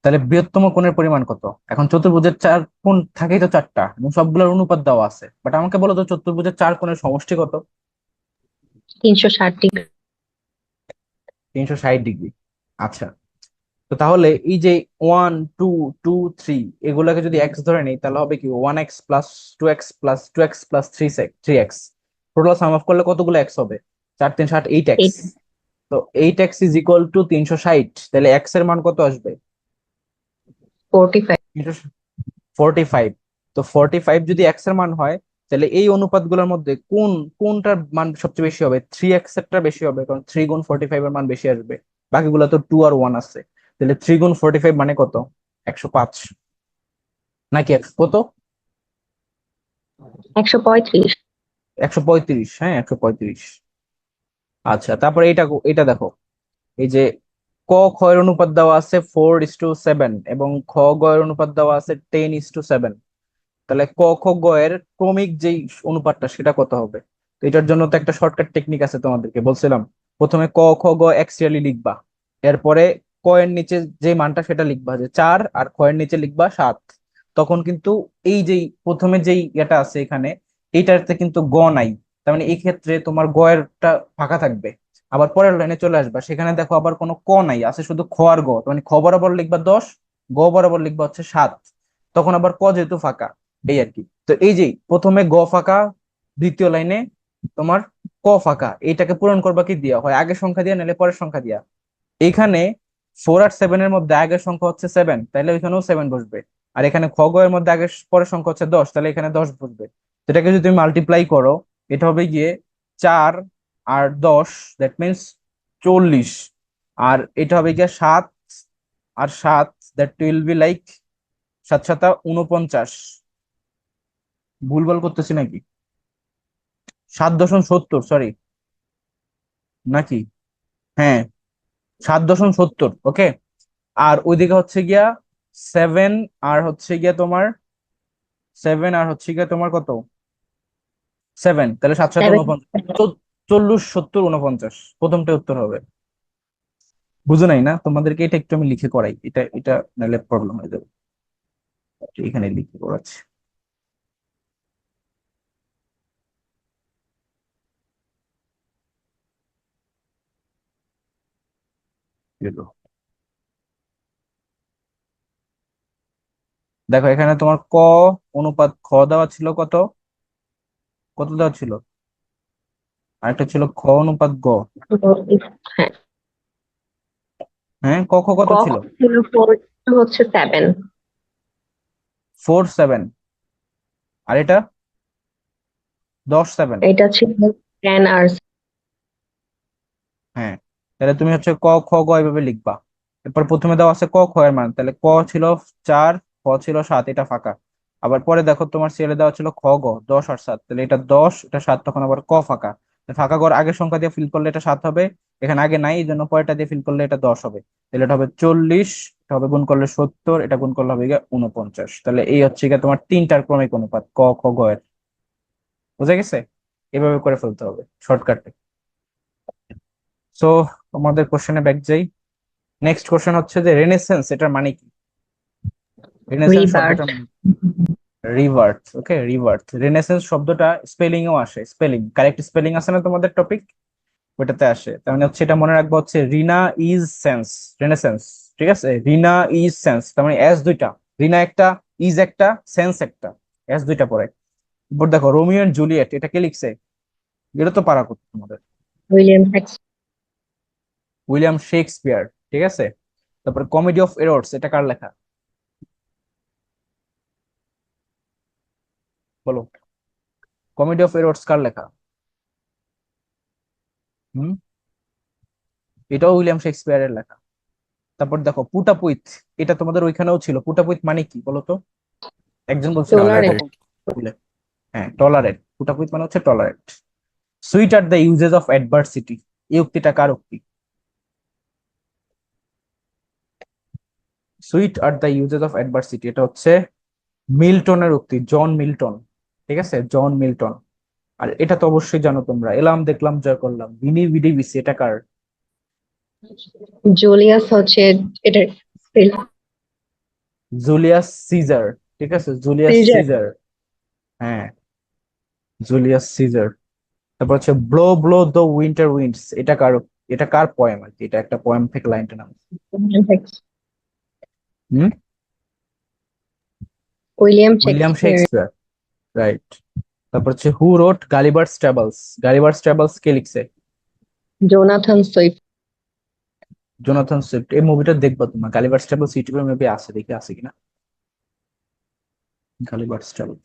তাহলে বৃহত্তম কোণের পরিমাণ কত? এখন চতুর্ভুজের 4 কোণ থাকেই তো 4টা এবং সবগুলোর অনুপাত দেওয়া আছে, বাট আমাকে বলো তো চতুর্ভুজের 4 কোণের সমষ্টি কত? 360 ডিগ্রি। 360 ডিগ্রি। আচ্ছা, তো তাহলে এই যে 1 2 2 3 এগুলোকে যদি এক্স ধরে নেই, তাহলে হবে কি 1x+2x+2x+3x। টোটাল সাম অফ করলে কতগুলো এক্স হবে? 4 3 60 8x। Eight. তো 8x ইজ ইকুয়াল টু 360, তাহলে x এর মান কত আসবে? 45. 45। তো 45 যদি x এর মান হয়, তাহলে এই অনুপাতগুলোর মধ্যে কোনটার মান সবচেয়ে বেশি হবে? 3x এরটা বেশি হবে, কারণ 3 গুণ 45 এর মান বেশি আসবে। বাকিগুলো তো 2 আর 1 আছে, তাহলে 3 গুণ 45 মানে কত? 105 নাকি কত? 135. 135, হ্যাঁ 135। আচ্ছা, তারপরে এটা দেখো, এই যে ক খ এর অনুপাত দেওয়া আছে 4:7 এবং খ গ এর অনুপাত দেওয়া আছে 10:7। তাহলে ক খ গ এর ক্রমিক যেই অনুপাতটা সেটা কত হবে? তো এটার জন্য তো একটা শর্টকাট টেকনিক আছে, তোমাদেরকে বলছিলাম। প্রথমে ক খ গ অ্যাক্সিয়ালি লিখবা, এরপরে ক এর নিচে যে মানটা সেটা লিখবা, যে 4, আর খ এর নিচে লিখবা 7। তখন কিন্তু এই যেই প্রথমে যেই এটা আছে এখানে, এইটাতে কিন্তু গ নাই, তার মানে এই ক্ষেত্রে তোমার গ এরটা ফাঁকা থাকবে। আবার পরের লাইনে চলে আসবা, সেখানে দেখো আবার কোনো ক নাই, আছে শুধু খ আর গ, তার মানে খ বরাবর লিখবা 10, গ বরাবর লিখবা হচ্ছে 7। তখন আবার ক যেহেতু ফাঁকা, এই আর কি। তো এই যে প্রথমে গ ফাঁকা, দ্বিতীয় লাইনে তোমার ক ফাঁকা, এইটাকে পূরণ করবা কি দিয়া? হয় আগের সংখ্যা দিয়া, নাহলে পরের সংখ্যা দিয়া। এইখানে 4 আর 7 এর মধ্যে আগের সংখ্যা হচ্ছে 7, তাহলে ওইখানেও 7 বসবে। আর এখানে খ গ এর মধ্যে আগের পরের সংখ্যা হচ্ছে 10, তাহলে এখানে 10 বসবে। তো এটাকে যদি তুমি মাল্টিপ্লাই করো, এটা হবে গিয়ে 4 আর 10, দ্যাট মিনস 40। আর এটা হবে গিয়ে 7 আর 7, দ্যাট উইল বি লাইক 7 7 49। ভুলভাল করতেছি নাকি? 7.70, সরি, নাকি? হ্যাঁ, 7.70, ওকে। আর ওইদিকে হচ্ছে গিয়া 7 আর হচ্ছে গিয়া তোমার কত? 7, তাহলে 7. 7 7 49। 40 70 49, প্রথমটা উত্তর হবে। বুঝো নাই না? তোমাদেরকে এটা একটু আমি লিখে করাই, এটা এটা নাহলে প্রবলেম হয়ে যাবে। এখানে লিখে করাচ্ছি। এলো। দেখো এখানে তোমার ক অনুপাত খ দেওয়া ছিল কত? কত দেওয়া ছিল? আরেকটা ছিল খ অনুপাত গ। হ্যাঁ, হ্যাঁ, ক খ কত ছিল? কখন ছিল 4, হচ্ছে 7. 4 7। আর এটা 10 7। এটা ছিল 10 আর হ্যাঁ, তাহলে তুমি হচ্ছে ক খ গ এভাবে লিখবা। এরপর প্রথমে দেওয়া আছে ক খ এর মান, তাহলে ক ছিল 4, খ ছিল 7, এটা ফাঁকা। আবার পরে দেখো তোমার সিএলে দেওয়া ছিল খ গ 10 আর 7, তাহলে এটা 10 এটা 7, তখন আবার ক ফাঁকা। তো ফাঁকা ঘর আগের সংখ্যা দিয়ে ফিল করলে এটা 7 হবে, এখানে আগে নাই, এই জন্য পরেরটা দিয়ে ফিল করলে এটা 10 হবে। তাহলে এটা হবে 40, এটা হবে গুণ করলে 70, এটা গুণ করলে হবে গিয়ে 49। তাহলে এই হচ্ছে গিয়ে তোমার তিনটার ক্রমিক অনুপাত ক খ গ এর। বুঝা গেছে? এভাবে করে ফেলতে হবে শর্টকাটে। সো আমাদের কোশ্চেনে ব্যাক যাই। নেক্সট কোশ্চেন হচ্ছে যে রেনেসেন্স এটার মানে কি? রেনেসেন্স রিবার্ট। শব্দটার মানে রিভার্ট, ওকে, রিভার্ট। রেনেসেন্স শব্দটা স্পেলিং এও আসে, স্পেলিং কারেক্ট স্পেলিং আছে না তোমাদের টপিক, ওটাতে আসে। তার মানে হচ্ছে এটা মনে রাখবো হচ্ছে রিনা ইজ সেন্স, রেনেসেন্স। ঠিক আছে, রিনা ইজ সেন্স, তার মানে এস দুইটা, রিনা একটা, ইজ একটা, সেন্স একটা, এস দুইটা পড়ে। এরপর দেখো রোমিও এন্ড জুলিয়েট, এটা কে লিখছে? এটা তো পারা করতো তোমাদের, উইলিয়াম শেক্সপিয়ার। William Shakespeare. ঠিক আছে, তারপর কমেডি অফ এরর্স, এটা কার লেখা? বলো, কমেডি অফ এরর্স কার লেখা? হুম, এটাও উইলিয়াম শেক্সপিয়ারের লেখা। তারপর দেখো পুটাপুইত, এটা তোমাদের ওইখানেও ছিল। পুটাপুইত মানে কি বলো তো? একজন বলছিল আমার টলারেন্ট। টলারেট। প্রথম স্কুলে। হ্যাঁ, টলারেট। পুটাপুইত মানে হচ্ছে tolerate. Sweet are the uses of adversity, এই উক্তিটা কার উক্তি? Sweet are the uses of adversity, এটা হচ্ছে মিল্টনের উক্তি, জন মিল্টন। ঠিক আছে, জন মিল্টন। আর এটা তো অবশ্যই জানো তোমরা, এলাম দেখলাম জয় করলাম, বিনি বিডি বিসি, এটা কার? জুলিয়াস হচ্ছে এটা জুলিয়াস সিজার। ঠিক আছে, জুলিয়াস সিজার। সিজার। হ্যাঁ, জুলিয়াস সিজার। তারপর হচ্ছে blow blow the winter winds, এটা কার? এটা কার পোয়েম আর কি, এটা একটা পোয়েম থেকে লাইনটা নাম। Hmm, William William Shakespeare. Shakespeare, right. তারপর হচ্ছে হু রোট গালিবার্স ট্রাভেলস, গালিবার্স ট্রাভেলস কে লিখছে? Jonathan Swift. জোনাথন সুইফট, এই মুভিটা দেখবা তোমার, গালিভার স্ট্রাবল সিটি মেবি আছে, দেখে আছে কিনা। গালিভার স্ট্রাবল,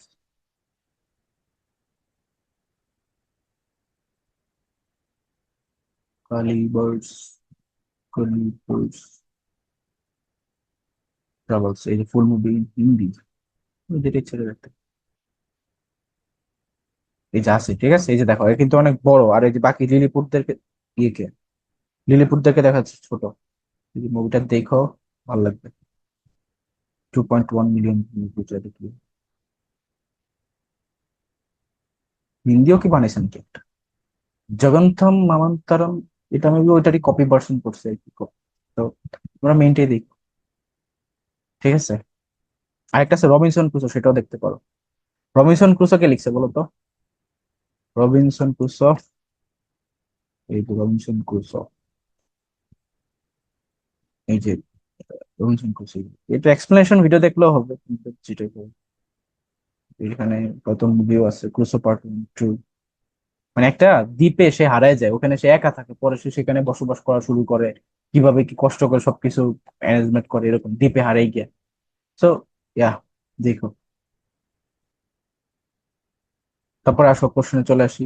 গালিভার্স, গালিভার্স ট্রাভেলস, এই যে ফুল মুভি হিন্দি, যেটা ছেড়ে দেখতে, এই যে আছে, ঠিক আছে। এই যে দেখো, এ কিন্তু অনেক বড়, আর এই যে বাকি লিলিপুটদেরকে, ইয়েকে, লিলিপুটদেরকে দেখাচ্ছে ছোট। এই যে মুভিটা দেখো, ভালো লাগবে। 2.1 মিলিয়ন দেখি। হিন্দিও কি বানাইছে নাকি একটা, জগন্নাথম মামান্তরম, এটা মেবি ওইটারই কপি ভার্সন করছে আর কি। তো তোমরা মেনটাই দেখো, ঠিক আছে। আরেকটা আছে রবিনসন ক্রুসো, সেটাও দেখতে পারো। রবিনসন ক্রুসো কে লিখছে বলো তো? রবিনসন ক্রুসো, এই যে রবিনসন ক্রুসো, এই যে রবিনসন ক্রুসো, এটা এক্সপ্লেনেশন ভিডিও দেখলেও হবে, কিন্তু যেটাই করো। এখানে কত মুভিও আছে, ক্রুসো পার্ট 2। মানে একটা দ্বীপে সে হারায় যায়, ওখানে সে একা থাকে, পরে সে সেখানে বসবাস করা শুরু করে, কিভাবে কি কষ্ট করে সবকিছু অ্যারেঞ্জমেন্ট করে, এরকম দ্বীপে হারাই গিয়ে। সো ইয়া, দেখো। তারপর আসো কোশ্চেনে চলে আসি।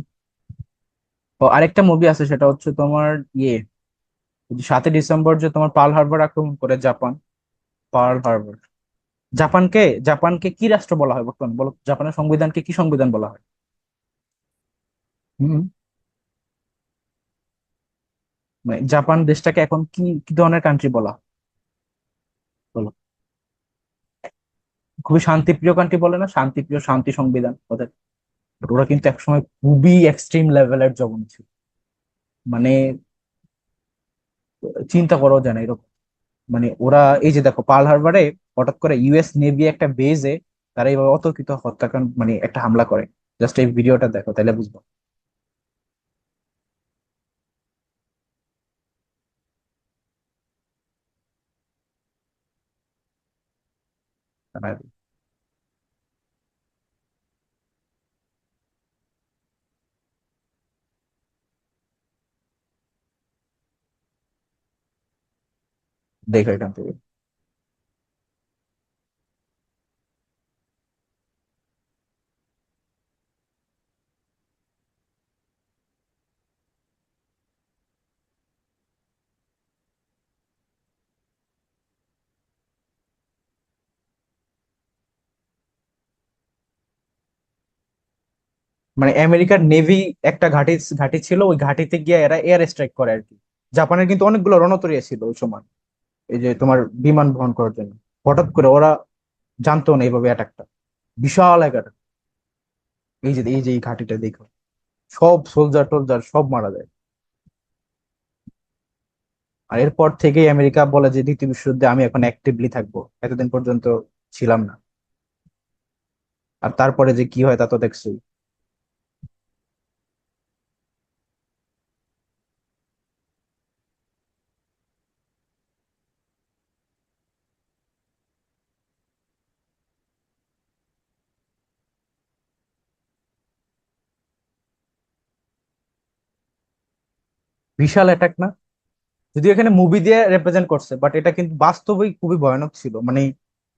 ও আরেকটা মুভি আছে, সেটা হচ্ছে তোমার ইয়ে, ওই যে 7ই ডিসেম্বর যে তোমার পার্ল হারবার আক্রমণ করে জাপান। পার্ল হারবার, জাপানকে, জাপানকে কি রাষ্ট্র বলা হয় বর্তমানে বলো? জাপানের সংবিধানকে কি সংবিধান বলা হয়? হম, মানে জাপান দেশটাকে এখন কি কি ধরনের কান্ট্রি বলা হয় বলো? খুবই শান্তিপ্রিয় কান্ট্রি বলে না, শান্তিপ্রিয়, শান্তি সংবিধান ওদের। But ওরা কিন্তু একসময় খুবই এক্সট্রিম লেভেলের জঘন্য ছিল, মানে চিন্তা করা যায় না এরকম। মানে ওরা, এই যে দেখো পার্ল হারবারে হঠাৎ করে ইউএস নেভি একটা বেজে তারা এইভাবে অতর্কিত হত্যাকাণ্ড, মানে একটা হামলা করে। জাস্ট এই ভিডিওটা দেখো, তাহলে বুঝবো। দেখো এখান থেকে। মানে আমেরিকার নেভি একটা ঘাঁটি ঘাঁটি ছিল, ওই ঘাঁটিতে গিয়ে এরা এয়ার স্ট্রাইক করে আর কি। জাপানের কিন্তু অনেকগুলো রণতরী ছিল ওই সময়, এই যে তোমার বিমান বহন করার জন্য। হঠাৎ করে ওরা জানতো না এইভাবে অ্যাটাকটা, বিশাল এক attack। এই যে এই ঘাঁটিটা দেখো, সব সোলজার টোলজার সব মারা যায়। আর এরপর থেকেই আমেরিকা বলে যে দ্বিতীয় বিশ্বযুদ্ধে আমি এখন অ্যাক্টিভলি থাকবো, এতদিন পর্যন্ত ছিলাম না। আর তারপরে যে কি হয় তা তো দেখছোই। বিশাল অ্যাটাক না? যদিও এখানে মুভি দিয়ে রিপ্রেজেন্ট করছে, বাট এটা কিন্তু বাস্তবেই খুবই ভয়ানক ছিল, মানে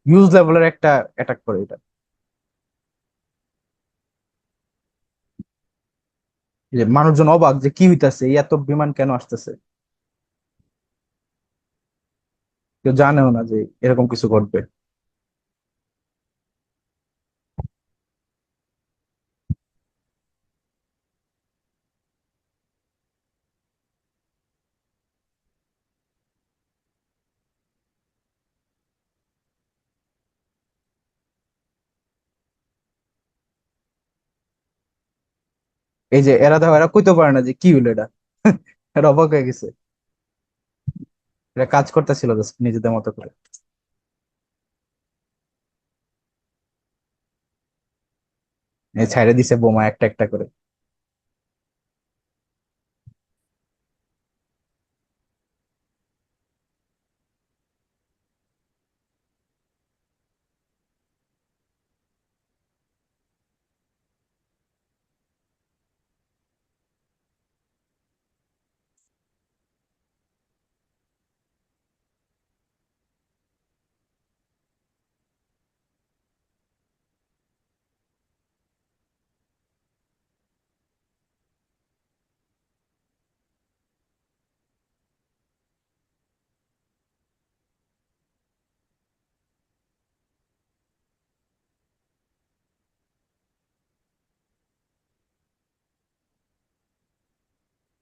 হিউজ লেভেলের একটা অ্যাটাক করে এটা। এই যে মানুষজন অবাক যে কি হইতাছে, এই এত বিমান কেন আসতেছে, কেউ জানেও না যে এরকম কিছু ঘটবে। এই যে এরা দেখো, এরা কইতে পারে না যে কি হইলো এটা। এরা অবাক হয়ে গেছে, এরা কাজ করতেছিল জাস্ট নিজেদের মতো করে। এই ছাইড়ে দিছে বোমা একটা একটা করে।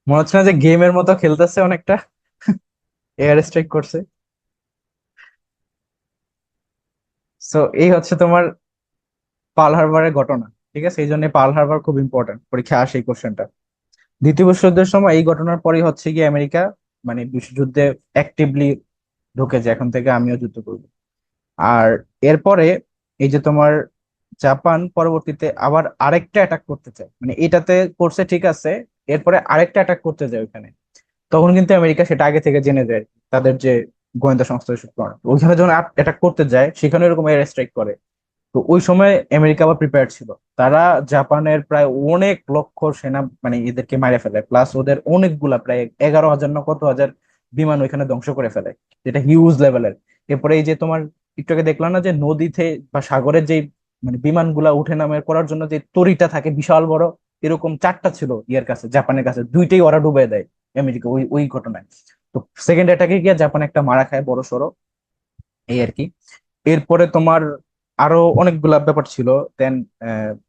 মনে হচ্ছে না যে গেমের মতো খেলতেছে অনেকটা, এয়ার স্ট্রাইক করছে। সো এই হচ্ছে তোমার পার্ল হারবারের ঘটনা। ঠিক আছে, এই জন্য পার্ল হারবার খুব ইম্পর্টেন্ট, পরীক্ষায় আসে এই কোশ্চেনটা। দ্বিতীয় বিশ্বযুদ্ধের সময় এই ঘটনার পরেই হচ্ছে গিয়ে আমেরিকা মানে বিশ্বযুদ্ধে অ্যাক্টিভলি ঢুকে যে এখন থেকে আমিও যুদ্ধ করবো। আর এরপরে এই যে তোমার জাপান পরবর্তীতে আবার আরেকটা অ্যাটাক করতে চায়, মানে এটাতে করছে ঠিক আছে, এরপরে আরেকটা অ্যাটাক করতে যায় ওইখানে। তখন কিন্তু আমেরিকা সেটা আগে থেকে জেনে যায়, তাদের যে গোয়েন্দা সংস্থা এসব করে। ওইখানে যখন অ্যাটাক করতে যায় সেখানে এরকম এয়ার স্ট্রাইক করে। তো ওই সময় আমেরিকা আবার প্রিপেয়ার ছিল। তারা জাপানের প্রায় অনেক লক্ষ সেনা মানে এদেরকে মারে ফেলে, প্লাস ওদের অনেকগুলা প্রায় 11,000 না কত হাজার বিমান ওইখানে ধ্বংস করে ফেলে, যেটা হিউজ লেভেলের। এরপরে এই যে তোমার একটু আগে দেখলাম না যে নদীতে বা সাগরের যে মানে বিমানগুলা উঠে নামে করার জন্য যে তরিটা থাকে বিশাল বড়, এরকম 4টা ছিল ইয়ের কাছে, জাপানের কাছে, দুইটাই ওরা ডুবে দেয় আমেরিকা ওই ওই ঘটনায়। তো সেকেন্ড অ্যাটাকে গিয়ে জাপান একটা মারা খায় বড় সড়ো, এই আর কি। এরপরে তোমার আরো অনেকগুলা ব্যাপার ছিল। দেন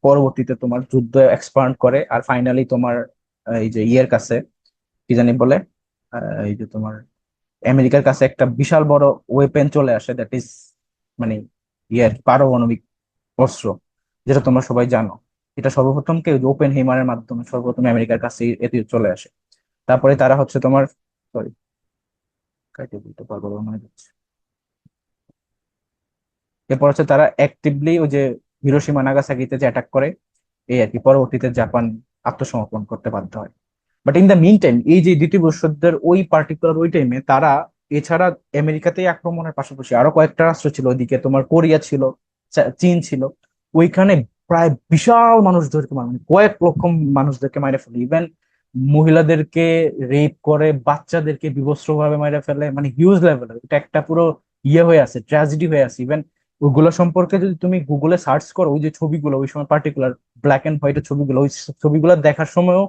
পরবর্তীতে তোমার যুদ্ধ এক্সপান্ড করে, আর ফাইনালি তোমার এই যে ইয়ের কাছে কি জানি বলে, এই যে তোমার আমেরিকার কাছে একটা বিশাল বড় ওয়েপেন চলে আসে, দ্যাট ইজ মানে ইয়ের পারমাণবিক অস্ত্র, যেটা তোমরা সবাই জানো। এটা সর্বপ্রথম কে ওপেন হেইমারের মাধ্যমে সর্বপ্রথম আমেরিকার কাছে এটি চলে আসে। তারপরে তারা হচ্ছে তোমার, সরি কাইটে বলতে পারবো না, মনে যাচ্ছে। এরপর হচ্ছে তারা অ্যাক্টিভলি ওই যে হিরোশিমা নাগাসাকিতে যে অ্যাটাক করে, এই আর কি। পরবর্তীতে জাপান আত্মসমর্পণ করতে বাধ্য হয়। But in the meantime এই যে দ্বিতীয় বিশ্বযুদ্ধের ওই পার্টিকুলার ওই টাইমে তারা এছাড়া আমেরিকাতেই আক্রমণের পাশাপাশি আরো কয়েকটা রাষ্ট্র ছিল, ওইদিকে তোমার কোরিয়া ছিল, চীন ছিল। ওইখানে প্রায় বিশাল মানুষদেরকে মানে কয়েক লক্ষ মানুষদেরকে মাইরে ফেলে। ইভেন মহিলাদেরকে রেপ করে, বাচ্চাদেরকে বিবস্ত্র ভাবে মাইরে ফেলে, মানে হিউজ লেভেলের। এটা একটা পুরো ইয়ে হয়ে আছে, ট্র্যাজেডি হয়ে আছে। ইভেন ওইগুলো সম্পর্কে যদি তুমি গুগলে সার্চ করো, ওই যে ছবিগুলো ওই সময় পার্টিকুলার ব্ল্যাক এন্ড হোয়াইটের ছবিগুলো, ওই ছবিগুলো দেখার সময়ও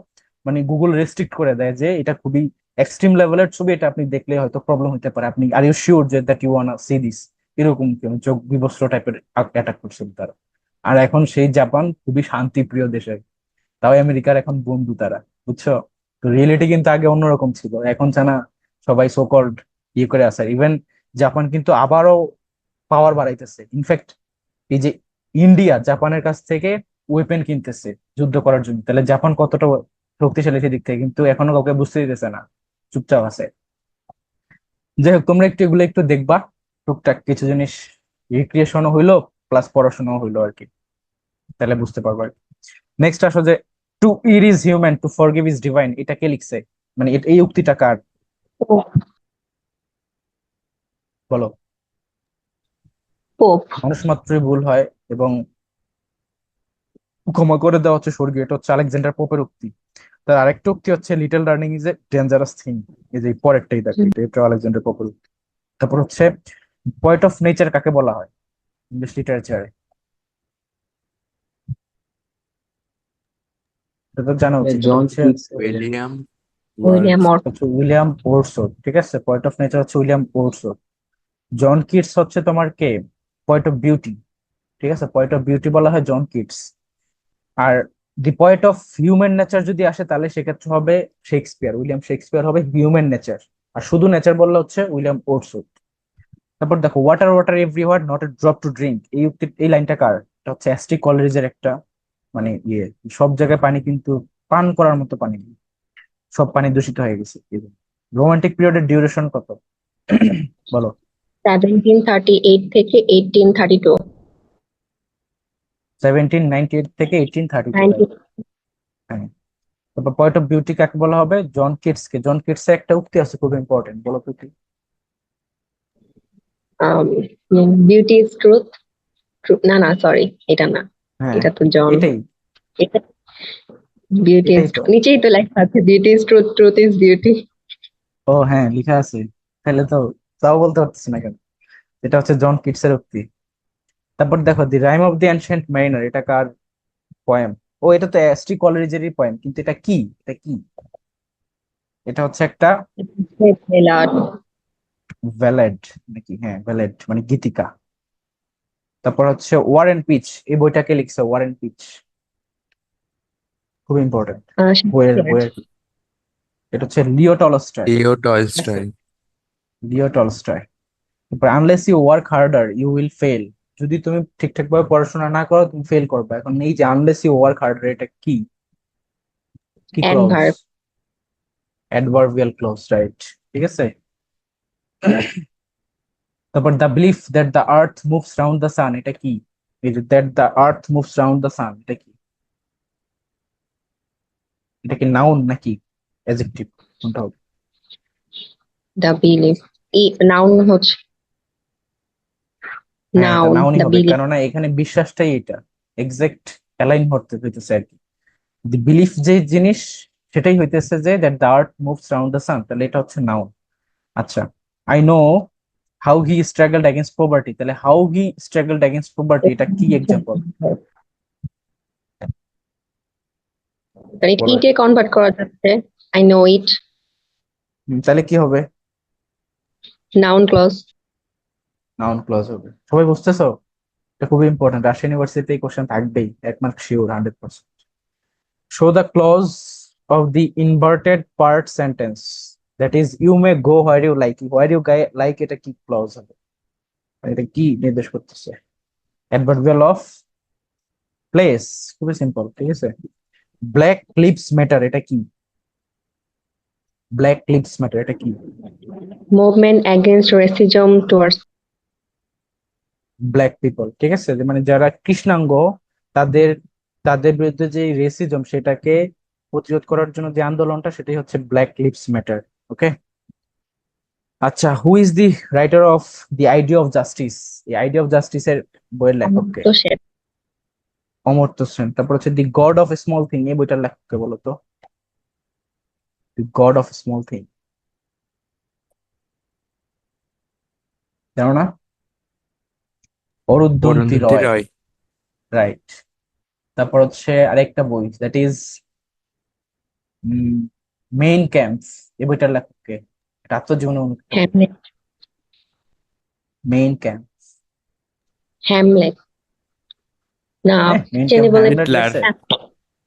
মানে গুগল রেস্ট্রিক্ট করে দেয় যে এটা খুবই এক্সট্রিম লেভেলের ছবি, এটা আপনি দেখলে হয়তো প্রবলেম হতে পারে, আপনি আর ইউ শিওর যে that you wanna see this, এরকম কেউ চোখ বিবস্ত্র টাইপের অ্যাটাক করছিল তারা। আর এখন সেই জাপান খুবই শান্তিপ্রিয় দেশে, তাও আমেরিকার এখন বন্ধু তারা, বুঝছো? তো রিয়েলিটি কিন্তু আগে অন্যরকম ছিল, এখন জানা সবাই সোকল্ড ইয়ে করে আছে। ইভেন জাপান কিন্তু আবারও পাওয়ার বাড়াইতেছে। ইনফ্যাক্ট এই যে ইন্ডিয়া জাপানের কাছ থেকে ওয়েপেন কিনতেছে যুদ্ধ করার জন্য, তাহলে জাপান কতটা শক্তিশালী সেদিক থেকে, কিন্তু এখনো কাউকে বুঝতে দিতেছে না, চুপচাপ আছে। যাই হোক, তোমরা একটু এগুলো একটু দেখবা, টুকটাক কিছু জিনিস রিক্রিয়েশনও হইলো, প্লাস পড়াশোনাও হইলো আর কি, তাহলে বুঝতে পারবা। নেক্সট আসো যে to it is human to forgive is divine, এটা কে লিখছে? মানে এই উক্তিটা কার, পোপ। বলো? পোপ। মানুষ মাত্রই ভুল হয় এবং ক্ষমা করে দেওয়া হচ্ছে স্বর্গীয়, এটা হচ্ছে আলেকজান্ডার পোপের উক্তি। তার আরেকটা উক্তি হচ্ছে little learning is a dangerous thing, এই যে পরেরটাই দেখো, এটা আলেকজান্ডার পোপের উক্তি। তারপর হচ্ছে পয়েন্ট অফ নেচার কাকে বলা হয় ইংলিশ লিটারেচারে? এটা তো জানা উচিত, এটা জন হচ্ছে কিটস। উইলিয়াম উইলিয়াম ওয়ার্ডস হচ্ছে উইলিয়াম ওর্ডসওয়ার্থ। ঠিক আছে, পয়েন্ট অফ নেচার হচ্ছে উইলিয়াম ওর্ডসওয়ার্থ। জন কিটস হচ্ছে তোমার কে, পয়েন্ট অফ বিউটি। ঠিক আছে, পয়েন্ট অফ বিউটি বলা হয় জন কিটস। আর the point of human nature যদি আসে তাহলে সেক্ষেত্রে হবে শেক্সপিয়ার, উইলিয়াম শেক্সপিয়ার হবে হিউম্যান নেচার। আর শুধু নেচার বললে হচ্ছে উইলিয়াম ওর্ডসওয়ার্থ। তারপর দেখো water water everywhere not a drop to drink, এই উক্তি এই লাইনটা কার? এটা হচ্ছে অ্যাস্ট্রি কলেরিজের একটা মানে ইয়ে, সব জায়গায় পানি কিন্তু পান করার মতো পানি নেই, সব পানি দূষিত হয়ে গেছে। রোমান্টিক পিরিয়ডের ডিউরেশন কত বলো? 1738 থেকে 1832। 1798 থেকে 1832, 90। রাইট। হ্যাঁ। তারপর পয়েন্ট অফ বিউটি কাকে বলা হবে? জন কিটস কে। জন কিটস এর একটা উক্তি আছে খুব ইম্পর্টেন্ট, বলো তো কি? Beauty is truth. না না, সরি, এটা না। হ্যাঁ, এটা তো জন। এটাই, এটা বিউটি ইজ, এটাই তো। নিচেই তো লেখা আছে beauty is truth, truth is beauty. ও হ্যাঁ, লেখা আছে, তাহলে তো তাও বলতে পারতেছি না কেন। এটা হচ্ছে জন কিটস এর উক্তি। তারপর দেখো the rime of the ancient mariner, এটা কার পয়েম? ও এটা তো অ্যাস্ট্রি কলেরিজেরই পয়েম, কিন্তু এটা কি, এটা কি? এটা হচ্ছে একটা বেলাড। ব্যালেড নাকি? হ্যাঁ ব্যালেড মানে গীতিকা। তারপর হচ্ছে ওয়ার এন্ড পিচ, এই বইটাকে লিখছে ওয়ার এন্ড পিচ, খুব ইম্পর্টেন্ট বইয়ের শেক্সপিয়ার। বইয়ের। এটা হচ্ছে লিও টলস্টয়। লিও ঠিক আছে, টলস্টয়। Leo Tolstoy. তারপর unless you work harder you will fail, যদি তুমি ঠিকঠাক ভাবে পড়াশোনা না করো তুমি ফেল করবে। এখন এই যে আনলেস ইউ ওয়ার্ক হার্ডার, এটা কি কি clause? Adverb. Adverbial clause, right. ঠিক আছে। তারপর the belief that the earth moves round the sun, এটা কি? এই যে that the earth moves round the sun, এটা কি? এটা কি নাউন নাকি অ্যাডজেক্টিভ, কোনটা হবে? The believe. নাউন হচ্ছে হ্যাঁ, এটা নাউন, নাউনই দ্য হবে, বিলিভ। কেননা এখানে বিশ্বাসটাই এটা এক্সাক্ট অ্যালাইন করতে হইতেছে আর কি। দি বিলিফ যে জিনিস সেটাই হইতেছে যে that the earth moves round the sun, তাহলে এটা হচ্ছে নাউন। আচ্ছা, I know how he struggled against poverty, তাহলে how he struggled against poverty এটা কি এক্সাম্পল? তাহলে বলো। ইটে কনভার্ট করা যাচ্ছে, আই নো ইট। তাহলে কি হবে? Noun clause. নাউন ক্লজ হবে। সবাই বুঝতেছো? এটা খুবই ইম্পর্টেন্ট, রাজশাহী ইউনিভার্সিটিতে এই কোশ্চেন থাকবেই, 1 mark sure, 100%। Show the clause of the inverted part sentence, that is you may go where you like, where you like এটা কি ক্লজ হবে? এটা কি নির্দেশ করতেছে? অ্যাডভার্বিয়াল অফ প্লেস, খুবই সিম্পল। ঠিক আছে। ব্ল্যাক লিভস ম্যাটার, এটা কি? ব্ল্যাক লিভস ম্যাটার এটা কি? Movement against racism towards. Black people. ঠিক আছে, যে মানে যারা কৃষ্ণাঙ্গ, তাদের তাদের বিরুদ্ধে যে রেসিজম সেটাকে প্রতিরোধ করার জন্য যে আন্দোলনটা, সেটাই হচ্ছে ব্ল্যাক লিভস ম্যাটার। ওকে। আচ্ছা, who is the writer of the idea of justice, এই আইডিয়া অফ জাস্টিসের বইয়ের লেখককে? তো সে অমর্ত্য সেন। তারপর হচ্ছে the god of small thing, এই বইটার লেখককে বলো তো? The god of small thing, জানো না? অরুন্ধতী অরুন্ধতী রয়, রয়। রাইট। তারপর হচ্ছে আরেকটা বই, দ্যাট ইজ মেইন ক্যাম্পস, এই বইটার লেখককে? এটা আত্মজীবনী অনুষ্ঠিত বই। হ্যামলেট। Main camp. হ্যামলেট না, হ্যাঁ, মেইন জেনে ক্যাম্প বলে। Hamlet Hitler. লিখছে,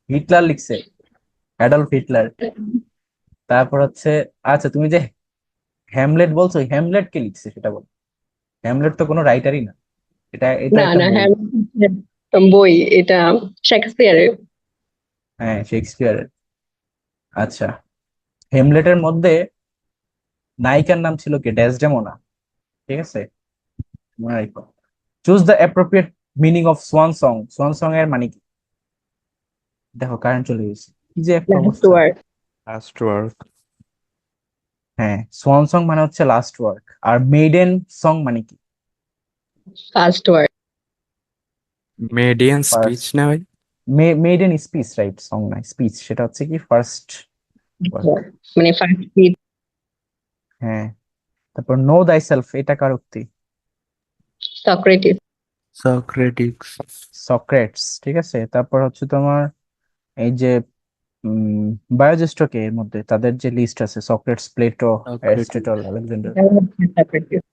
হিটলার লিখছে, অ্যাডলফ হিটলার। তারপর হচ্ছে, আচ্ছা তুমি যে হ্যামলেট বলছো, হ্যামলেট কে লিখছে সেটা বল। হ্যামলেট তো কোনো রাইটারই না, এটা এটা না একটা না, বই। হ্যামলেট বই, এটা শেক্সপিয়ারের। হ্যাঁ, শেক্সপিয়ারের। আচ্ছা, হ্যামলেটের মধ্যে নায়িকার নাম ছিল কি? ডেসডেমোনা। ঠিক আছে, মনে রাখো। Choose the appropriate meaning of swan song, swan song এর মানে কি? দেখো কারেন্ট চলে গেছে, কি যে একটা লাস্ট অবস্থা। ওয়ার্ড। Last work. হ্যাঁ, সোয়ান সং মানে হচ্ছে লাস্ট ওয়ার্ক। আর মেইডেন সং মানে কি? First word. Median speech first. না ভাই? Maiden speech, right. সং না, স্পিচ, সেটা হচ্ছে কি ফার্স্ট ওয়ার্ক। মানে ফার্স্ট। হ্যাঁ। তারপর নো দাই সেলফ, এটা কার উক্তি? সক্রেটিস। সক্রেটিক্স। সক্রেটস। ঠিক আছে। তারপর হচ্ছে তোমার এই যে বায়োজেস্ট কে, এর মধ্যে তাদের যে লিস্ট আছে, সক্রেটস, প্লেটো, অ্যারিস্টটল, সক্রেটিক্স। আলেকজান্ডার। সক্রেটিস।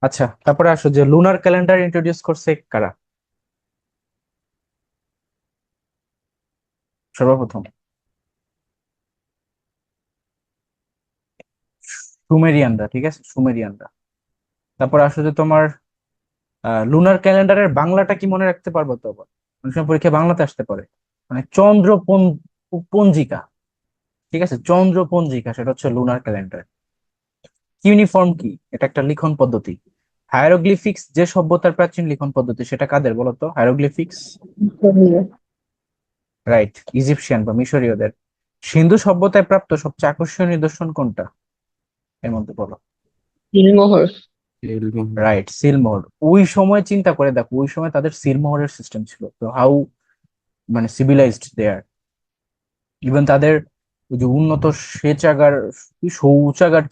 আচ্ছা, তারপরে আসো যে লুনার ক্যালেন্ডার ইন্ট্রোডিউস করছে কারা সর্বপ্রথম? সুমেরিয়ানরা। ঠিক আছে, সুমেরিয়ানরা। তারপর আসো যে তোমার লুনার ক্যালেন্ডারের বাংলাটা কি মনে রাখতে পারবো তো? আবার অনেক সময় পরীক্ষা বাংলাতে আসতে পারে, মানে চন্দ্র পঞ্জিকা। ঠিক আছে, চন্দ্র পঞ্জিকা, সেটা হচ্ছে লুনার ক্যালেন্ডার। ইউনিফর্ম কি? এটা একটা লিখন পদ্ধতি। হায়ারোগ্লিফিক্স যে সভ্যতার প্রাচীন লিখন পদ্ধতি, সেটা কাদের বলতো? হায়ারোগ্লিফিক্স, রাইট, ইজিপশিয়ান বা মিশরীয়দের। সিন্ধু সভ্যতায় প্রাপ্ত সবচেয়ে আকর্ষণীয় নিদর্শন কোনটা এর মধ্যে বলো? নীলমোহর। রাইট, সিলমোহর। ওই সময় চিন্তা করে দেখো, ওই সময় তাদের সিলমোহরের সিস্টেম ছিল, তো হাউ মানে সিভিলাইজড দে আর। ইভেন তাদের ওই যে উন্নত সেচাগার, কি শৌচাগার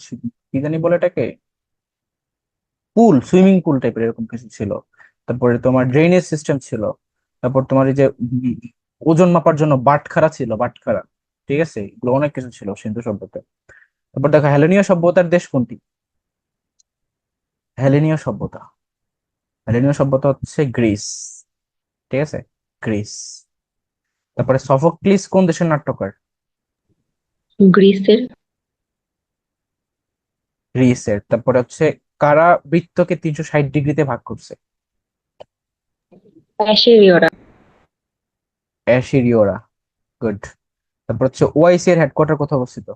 কি জানি বলে এটাকে, পুল, সুইমিং পুল টাইপের এরকম কিছু ছিল। তারপরে তোমার ড্রেনেজ সিস্টেম ছিল। তারপর তোমার এই যে ওজন মাপার জন্য বাটখারা ছিল, বাটখারা। ঠিক আছে, এগুলো অনেক কিছু ছিল সিন্ধু সভ্যতা। তারপর দেখো হেলেনীয় সভ্যতার দেশ কোনটি? হেলেনীয় সভ্যতা, হেলেনীয় সভ্যতা হচ্ছে গ্রিস। ঠিক আছে, গ্রিস। তারপরে সফোক্লিস কোন দেশের নাট্যকার? গ্রিসের। গ্রিসের। তারপরে হচ্ছে কারা বৃত্তকে 360 ডিগ্রিতে ভাগ করছে? অ্যাশিরীয়রা। অ্যাসিরীয়রা। গুড। তারপর হচ্ছে ওআইসি এর হেডকোয়ার্টার কোথায় অবস্থিত?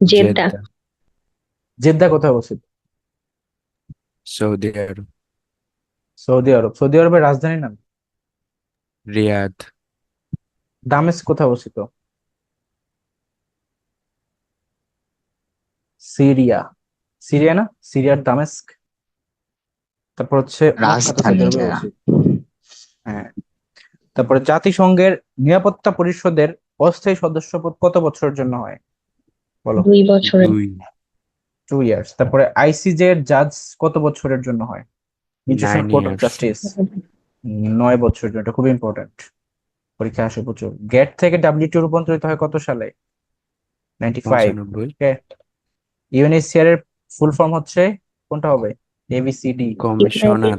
জেদ্দা। জেদ্দা, জেদ্দা কোথায় অবস্থিত? সৌদি আরব। সৌদি আরব। সৌদি আরবের রাজধানীর নাম? রিয়াদ। দামেস্ক কোথায় অবস্থিত? সিরিয়া। সিরিয়া না, সিরিয়ার দামেস্ক। তারপর হচ্ছে মক্কা তো সৌদি রাজধানী আরবে ভাইয়া। অবস্থিত। হ্যাঁ। তারপরে জাতিসংঘের নিরাপত্তা পরিষদের অস্থায়ী সদস্যপদ কত বছরের জন্য হয় বলো? 2 বছরের। 2, 2 ইয়ার্স। তারপরে আইসিজে এর জাজ কত বছরের জন্য হয়? International 9 court of years. Justice. 9 বছরের জন্য, এটা খুব ইম্পর্টেন্ট, পরীক্ষা আসে প্রচুর। গেট থেকে ডাব্লিউটিও রূপান্তরিত হয় কত সালে? 95। 95। ওকে। ইউএনএইচসিআর এর ফুল ফর্ম হচ্ছে কোনটা হবে? ABCD. Commissioner.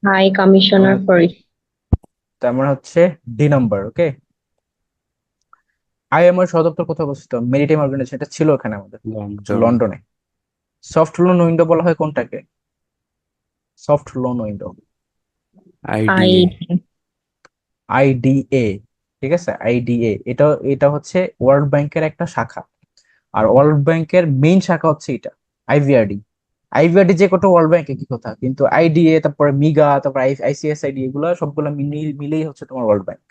High commissioner for. তার মানে হচ্ছে ডি নাম্বার। ওকে। আইএমও এর সদর দপ্তর কোথায় অবস্থিত? মেরিটাইম অর্গানাইজেশন, এটা ছিল এখানে আমাদের লন্ডন। লন্ডনে। সফট লোন উইন্ডো বলা হয় কোনটাকে? Soft loan window. I. IDA. IDA. ঠিক আছে, আইডিএ। এটা এটা হচ্ছে ওয়ার্ল্ড ব্যাংকের একটা শাখা। আর ওয়ার্ল্ড ব্যাংকের মেইন শাখা হচ্ছে এটা, আইভিআরডি। আইভিআরডি যে কত ওয়ার্ল্ড ব্যাংক একই কথা, কিন্তু আইডিএ, তারপরে মিগা, তারপর আইসিএসআইডি, এগুলো সবগুলো মিলেই হচ্ছে তোমার ওয়ার্ল্ড ব্যাংক।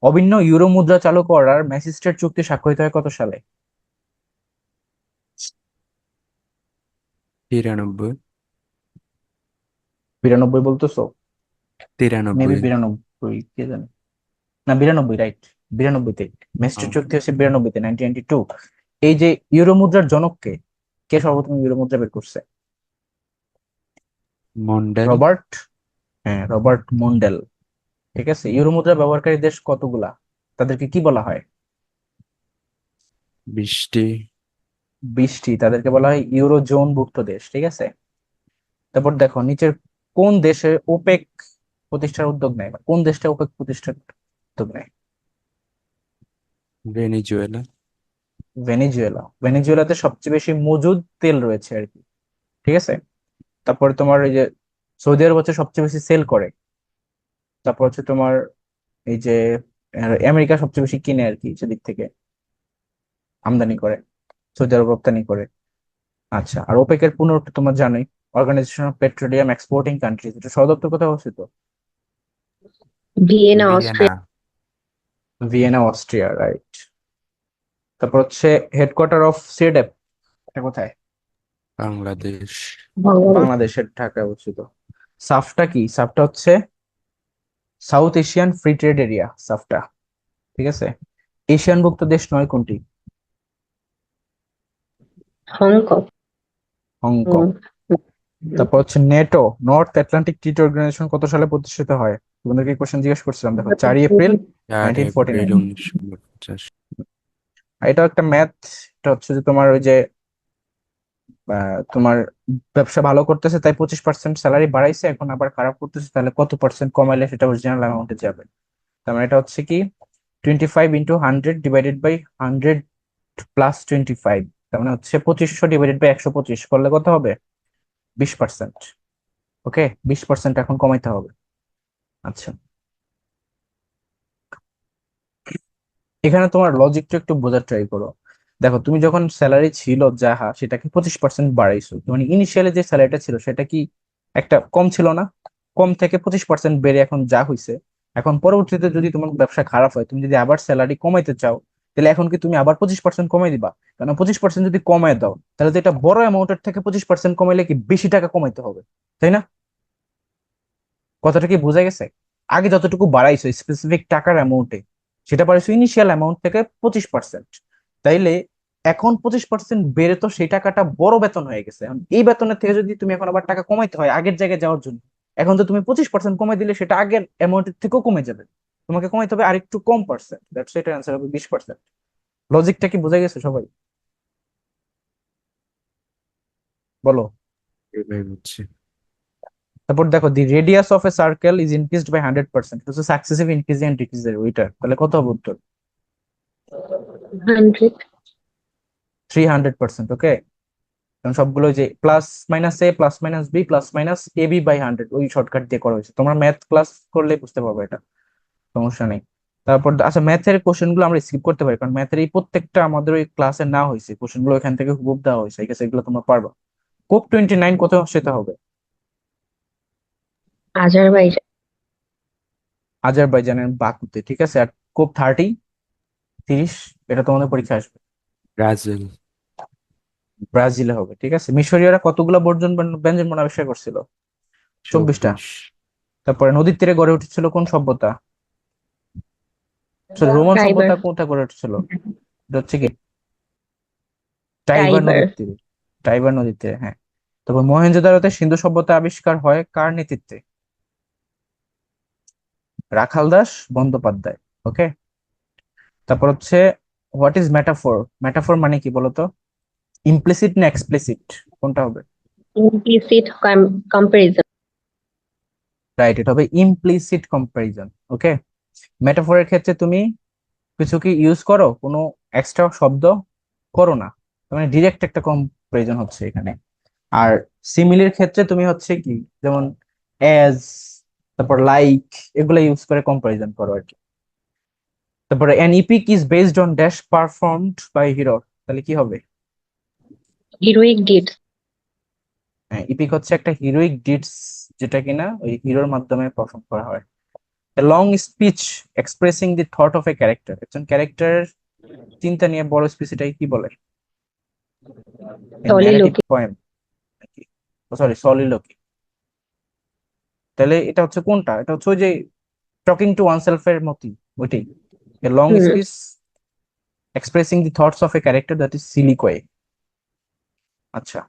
অভিন্ন ইউরো মুদ্রা চালু করার ম্যাসিস্ট্রেট চুক্তি স্বাক্ষরিত হয় কত সালে? 93। 92 বলতেছো? মেবি 93। 92, কে জানে। না, 92, রাইট। 92-তে ম্যাসিস্ট্রেট চুক্তি হচ্ছে, 92-তে, 1992। এই যে ইউরো মুদ্রার জনক কে? কে সর্বপ্রথম ইউরো মুদ্রা বের করছে? মন্ডেল। রবার্ট। হ্যাঁ, রবার্ট মন্ডেল। ঠিক আছে। ইউরো মুদ্রা ব্যবহারকারী দেশ কতগুলা? তাদেরকে কি বলা হয়? 20টি। 20টি। তাদেরকে বলা হয় ইউরো জোনভুক্ত দেশ। ঠিক আছে। তারপর দেখো নিচের কোন দেশে ওপেক প্রতিষ্ঠার উদ্যোগ নেয়, বা কোন দেশটা ওপেক প্রতিষ্ঠার উদ্যোগ নেয়? ভেনিজুয়েলা। ভেনেজুয়েলা। ভেনেজুয়েলাতে সবচেয়ে বেশি মজুদ তেল রয়েছে আর কি। ঠিক আছে। তারপরে তোমার এই যে সৌদি আরব হচ্ছে সবচেয়ে বেশি সেল করে। তারপর হচ্ছে তোমার এই যে আমেরিকা সবচেয়ে বেশি কিনে আর কি, সেদিক থেকে আমদানি করে, সৌদি আরব রপ্তানি করে। আচ্ছা, আর ওপেকের পুনরুক্তি তোমার জানোই, Organization of Petroleum Exporting Countries, এটা সদর দপ্তর কোথায় অবস্থিত? Vienna, Vienna. Austria. Vienna, Austria, right. তারপর হচ্ছে হেডকোয়ার্টার অফ সিডেপ, এটা কোথায়? বাংলাদেশ। বঙ্গবন্ধু। বাংলাদেশের ঢাকায় অবস্থিত। সাফটা কি? সাফটা হচ্ছে south Asian free trade area, সাফটা। ঠিক আছে। এশিয়ানভুক্ত দেশ নয় কোনটি? হংকং। হংকং। তারপর হচ্ছে NATO, north Atlantic Treaty organisation কত সালে প্রতিষ্ঠিত হয়? তোমাদেরকে কোশ্চেন জিজ্ঞেস করছিলাম, দেখো 4 এপ্রিল 4 এপ্রিল 1949। 1950। এটা একটা ম্যাথ। এটা হচ্ছে যে তোমার ওই যে তোমার ব্যবসা ভালো করতেছে তাই 25% স্যালারি বাড়াইছে, এখন আবার খারাপ করতেছে, তাহলে কত পার্সেন্ট কমাইলে সেটা অরিজিনাল অ্যামাউন্টে যাবে? তার মানে এটা হচ্ছে কি 25 × 100 / 100 + 25, তার মানে হচ্ছে 2500 / 125 করলে কত হবে? 20%। ওকে, 20% এখন কমাইতে হবে। আচ্ছা, এখানে তোমার লজিকটা একটু বোঝার ট্রাই করো। দেখো তুমি যখন স্যালারি ছিল যাহা, সেটাকে 25% বাড়াইছো, মানে ইনিশিয়ালি যে স্যালারিটা ছিল সেটা কি একটা কম ছিল না? কম থেকে 25% বেড়ে এখন যা হইছে, এখন পরবর্তীতে যদি তোমার ব্যবসা খারাপ হয়, তুমি যদি আবার স্যালারি কমাইতে চাও, তাহলে এখন কি তুমি আবার 25% কমাই দিবা? কারণ 25% যদি কমায় দাও, তাহলে তো এটা বড় অ্যামাউন্টের থেকে 25% কমাইলে কি বেশি টাকা কমাইতে হবে, তাই না? কথাটা কি বোঝা গেছে? আগে যতটুকু বাড়াইছো স্পেসিফিক টাকার অ্যামাউন্টে, সেটা বাড়াইছো ইনিশিয়াল অ্যামাউন্ট থেকে 25%। তাইলে এখন 25% বেড়ে তো সেই টাকাটা বড় বেতন হয়ে গেছে। এখন এই বেতনের থেকে যদি তুমি এখন আবার টাকা কমাইতে হয় আগের জায়গায় যাওয়ার জন্য, এখন তো তুমি 25% কমাই দিলে সেটা আগের অ্যামাউন্টের থেকেও কমে যাবে। তোমাকে কমাইতে হবে আরেকটু কম পার্সেন্ট, দ্যাটস এটার অ্যান্সার হবে 20%। লজিকটা কি বোঝা গেছে সবাই? বলো। এই ভাই বুঝছি। তারপর দেখো, the radius of a circle is increased by 100%, এটা হচ্ছে সাকসেসিভ ইনক্রিজ এন্ড ডিক্রিজ এর ওইটা, তাহলে কত হবে উত্তর? 100. 300%। ওকে, কারণ সবগুলো যে plus minus A plus minus B plus minus A B by 100 ওই শর্টকাট দিয়ে করা হয়েছে, তোমরা ম্যাথ ক্লাস করলে বুঝতে পারবে এটা, সমস্যা নেই। তারপর আচ্ছা, ম্যাথের কোশ্চেন গুলো আমরা স্কিপ করতে পারি, কারণ ম্যাথের এই প্রত্যেকটা আমাদের ওই ক্লাসে না হয়েছে, কোশ্চেন গুলো এখান থেকে হুবহু দেওয়া হয়েছে, ঠিক আছে, এগুলো তোমরা পারবা। কোপ 29 কত সেটা হবে? আজারবাইজান। আজারবাইজানের বাকুতে, ঠিক আছে। আর কোপ 30, এটা তোমাদের পরীক্ষা আসবে। ব্রাজিল। ব্রাজিলে হবে, ঠিক আছে। মিশরীয়রা কতগুলো ব্যঞ্জন আবিষ্কার করছিল? 24টা। 24। তারপরে নদীর তীরে গড়ে উঠেছিল কোন সভ্যতা? রোমান টাইবার। সভ্যতা কোনটা গড়ে উঠেছিল? এটা হচ্ছে কি টাইবার টাইবার। নদীর তীরে। টাইবার নদীর তীরে, হ্যাঁ। তারপর মহেঞ্জোদারোতে সিন্ধু সভ্যতা আবিষ্কার হয় কার নেতৃত্বে? রাখাল দাস বন্দ্যোপাধ্যায়। ওকে। তারপর হচ্ছে হোয়াট ইজ মেটাফোর? মেটাফোর মানে কি বলতো? ইমপ্লিসিট না এক্সপ্লিসিট, কোনটা হবে? Implicit comparison. রাইট, এটা হবে ইমপ্লিসিট কম্পারিজন। ওকে। মেটাফোরের ক্ষেত্রে তুমি কিছু কি ইউজ করো, কোনো এক্সট্রা শব্দ করো না, তার মানে ডিরেক্ট একটা কম্পারিজন হচ্ছে এখানে। আর সিমিলির ক্ষেত্রে তুমি হচ্ছে কি, যেমন অ্যাজ, তারপর লাইক, এগুলো ইউজ করে কম্পারিজন করো আর কি। তারপরে an epic is based on dash performed by hero, তাহলে কি হবে? Heroic deeds. হ্যাঁ, ইপিক হচ্ছে একটা হিরোইক ডিডস, যেটা কিনা ওই হিরোর মাধ্যমে পারফর্ম করা হয়। Long speech expressing the thought of a character, একজন ক্যারেক্টারের চিন্তা নিয়ে বড় স্পিচ, এটাই কি বলে? ন্যারেটিভ সলিলোকি। পোয়েম নাকি? সরি, সলিলকি। তাহলে এটা হচ্ছে কোনটা? এটা হচ্ছে ওই যে টকিং টু ওয়ানসেলফ এর মতই, ওইটাই। A long hmm. Speech expressing the thoughts of a character, that is soliloquy. আচ্ছা,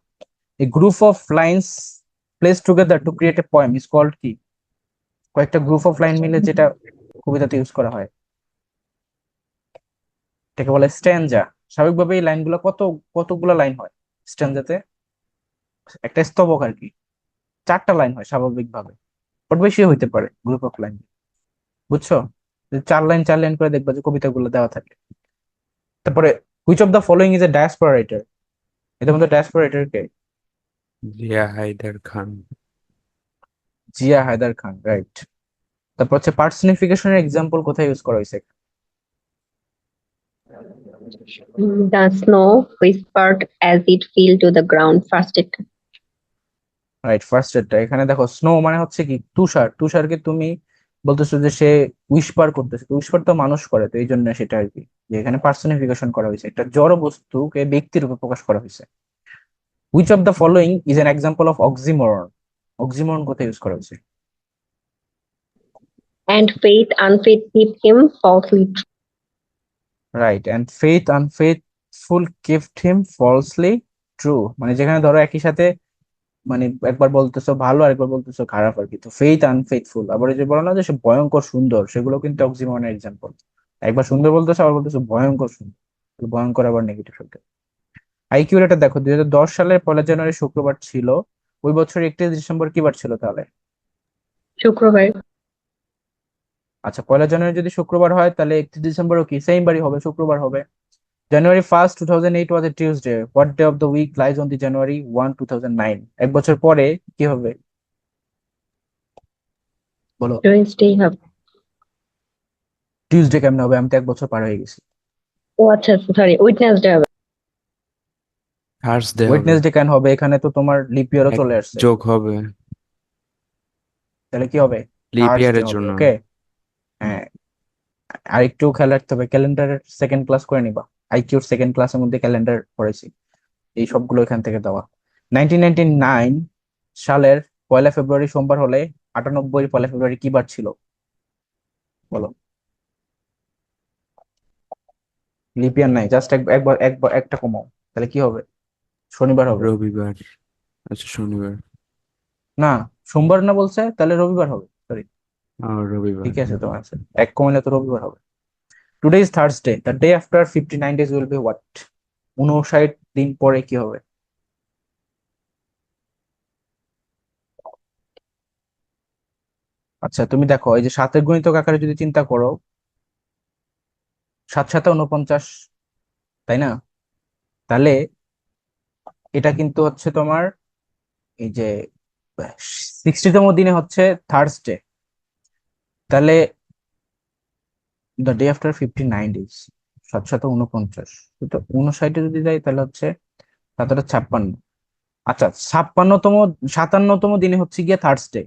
a group of lines placed together to create a poem is called কি? কয়েকটা গ্রুপ অফ লাইন মিলে যেটা কবিতাতে use করা হয়, এটাকে বলে স্ট্যানজা। স্বাভাবিকভাবে এই লাইনগুলো কতগুলো লাইন হয় স্ট্যানজাতে? একটা স্তবক আর কি, 4টা লাইন হয় স্বাভাবিকভাবে, ওর বেশি হইতে পারে গ্রুপ অফ লাইন, বুঝছো? যে 4 লাইন 4 লাইন করে দেখবা যে কবিতাগুলো দেওয়া থাকে। তারপরে which of the following is a diaspora writer? এদের মধ্যে ডায়াসপোরা রাইটার কে? জিয়া হায়দার খান। জিয়া হায়দার খান, রাইট। তারপর হচ্ছে পার্সনিফিকেশনের এক্সাম্পল কোথায় ইউজ করা হয়েছে? The snow whispered as it fell to the ground first. Right, first এডটা। এখানে দেখো, স্নো মানে হচ্ছে কি তুষার, তুষারকে তুমি বলতেছো যে সে উইসপার করতেছে, তো উইসপার তো মানুষ করে, তো এই জন্য সেটা আর কি, যে এখানে পার্সনিফিকেশন করা হয়েছে, একটা জড় বস্তুকে ব্যক্তির রূপে প্রকাশ করা হয়েছে। Which of the following is an example of oxymoron? Oxymoron কোথায় ইউজ করা হয়েছে? And faith unfaith kept him falsely true. Right, and faith unfaithful kept him falsely true, মানে যেখানে ধরো একই সাথে মানে একবার বলতেছো ভালো আরেকবার বলতেছো খারাপ আর কি, তো ফেইথ আনফেথফুল। আবার এই যে বলো না যে সে ভয়ঙ্কর সুন্দর, সেগুলো কিন্তু অক্সিমরনের এক্সাম্পল। একবার সুন্দর বলতেছো আবার বলতেছো ভয়ঙ্কর সুন্দর, তো ভয়ঙ্কর আবার নেগেটিভ শব্দ। আইকিউ রেটটা দেখো, 2010 সালের 1 জানুয়ারি শুক্রবার ছিল, ওই বছর 31 ডিসেম্বর কি বার ছিল তাহলে? শুক্রবার। আচ্ছা, 1 জানুয়ারি যদি শুক্রবার হয় তাহলে 31 ডিসেম্বরও কি সেম বারই হবে, শুক্রবার হবে। January 1st 2008 was a Tuesday. What day of the week lies on the January 1, 2009? 1 বছর পরে কি হবে বলো? টুয়েসডে হবে। টিউসডে কেমনে হবে? আমি তো 1 বছর পার হয়ে গেছি। ও আচ্ছা, সরি, উইডনেসডে হবে। থার্সডে হবে। ওয়েডনেসডে কেন হবে? এখানে তো তোমার লিপ ইয়ারও এক চলে আসছে, যোগ হবে তাহলে কি হবে? লিপ থার্সডে ইয়ারের হবে। জন্য। ওকে। হ্যাঁ, আর একটু খেয়াল রাখতে হবে, ক্যালেন্ডারের সেকেন্ড ক্লাস করে নিবা। আইকিউর সেকেন্ড ক্লাসের মধ্যে ক্যালেন্ডার পড়েছি, এই সবগুলো এখান থেকে দেওয়া। 1999 সালের 1 ফেব্রুয়ারি সোমবার হলে 98 1 ফেব্রুয়ারি কি বার ছিল বলো? লিপ ইয়ার নাই, জাস্ট একবার একটা কমাও, তাহলে কি হবে? শনিবার হবে। রবিবার। আচ্ছা শনিবার। না, সোমবার না বলছে, তাহলে রবিবার হবে, সরি। রবিবার। ঠিক আছে তোমার answer। এক কমলে তো রবিবার হবে। Today is Thursday, the day after 59 days will be what? 59 দিন পরে কি হবে? আচ্ছা তুমি দেখো, এই যে সাতের গুণিতক আকারে যদি চিন্তা করো, 7 7 49, তাই না? তাহলে এটা কিন্তু হচ্ছে তোমার এই যে 60তম দিনে হচ্ছে থার্সডে। তাহলে দ্য ডে আফটার 59 days, 7 7 49, তো 59 যদি যাই তাহলে হচ্ছে 7 56। আচ্ছা 57তম দিনে হচ্ছে গিয়ে থার্সডে।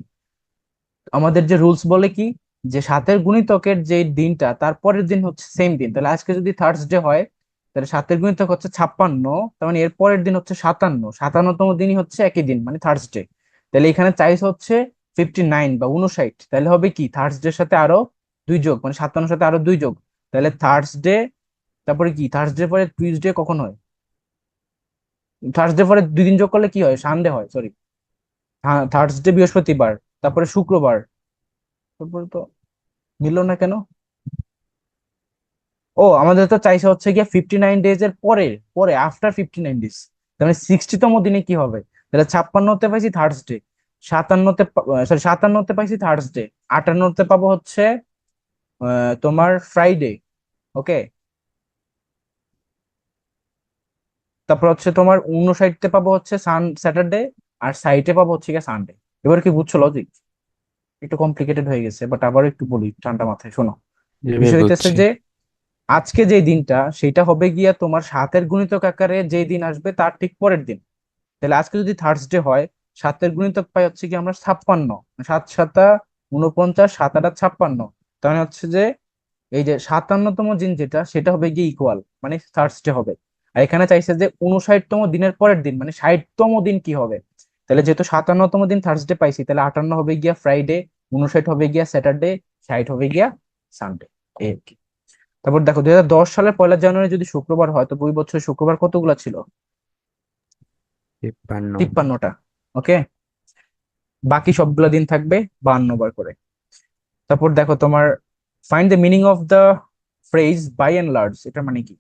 আমাদের যে রুলস বলে কি, যে সাতের গুণিতকের যে দিনটা তারপরের দিন হচ্ছে সেম দিন। তাহলে আজকে যদি থার্সডে হয়, তাহলে সাতের গুণিতক হচ্ছে 56, তার মানে এর পরের দিন হচ্ছে 57, 57তম দিনই হচ্ছে একই দিন মানে থার্সডে। তাহলে এখানে চাইস হচ্ছে 59 বা 59, তাহলে হবে কি থার্সডের সাথে আরো 2 যোগ, মানে 57 সাথে আরো 2 যোগ। তাহলে থার্সডে, তারপরে কি থার্সডে পরে টিউসডে কখন হয়? থার্সডে পরে 2 দিন যোগ করলে কি হয়? সানডে হয়, সরি। হ্যাঁ থার্সডে বৃহস্পতিবার, তারপরে শুক্রবার, তারপরে তো মিললো না কেন? ও আমাদের তো চাইছে হচ্ছে গিয়ে 59 days এর পরে, পরে আফটার 59 days। তাহলে 60তম দিনে কি হবে? তাহলে 56তে পাইছি থার্সডে, 57তে, সরি 57তে পাইছি থার্সডে, 58তে পাবো হচ্ছে তোমার ফ্রাইডে। ওকে, তারপর হচ্ছে তোমার 59তে পাবো হচ্ছে স্যাটারডে, আর সাইটে পাবো হচ্ছে গিয়ে সানডে। এবার কি বুঝছো লজিক? একটু কমপ্লিকেটেড হয়ে গেছে, বাট আবার একটু বলি ঠান্ডা মাথায় শোনো। এবার বিষয় হইতেছে বুঝছি। যে আজকে যে দিনটা সেটা হবে গিয়া তোমার সাতের গুণিতক আকারে যে দিন আসবে তার ঠিক পরের দিন। তাহলে আজকে যদি থার্সডে হয়, সাতের গুণিতক পাই হচ্ছে কি আমরা 56, 7 7 49, 7 8 56। তাহলে হচ্ছে যে এই যে 57তম দিন যেটা, সেটা হবে গিয়ে ইকুয়াল মানে থার্সডে হবে। আর এখানে চাইছে যে 59তম দিনের পরের দিন মানে 60তম দিন কি হবে। তাহলে যেহেতু 57তম দিন থার্সডে পাইছি, তাহলে 58 হবে গিয়া ফ্রাইডে, 59 হবে গিয়া স্যাটারডে, 60 হবে গিয়া সানডে, এই আর কি। তারপর দেখো 2010 সালের 1 জানুয়ারি যদি শুক্রবার হয়, তো ওই বছর শুক্রবার কতগুলা ছিল? 53। 53টা। ওকে, বাকি সবগুলা দিন থাকবে 52 বার করে। তারপর দেখো তোমার find the meaning of the phrase by and large, এটা মানে কি?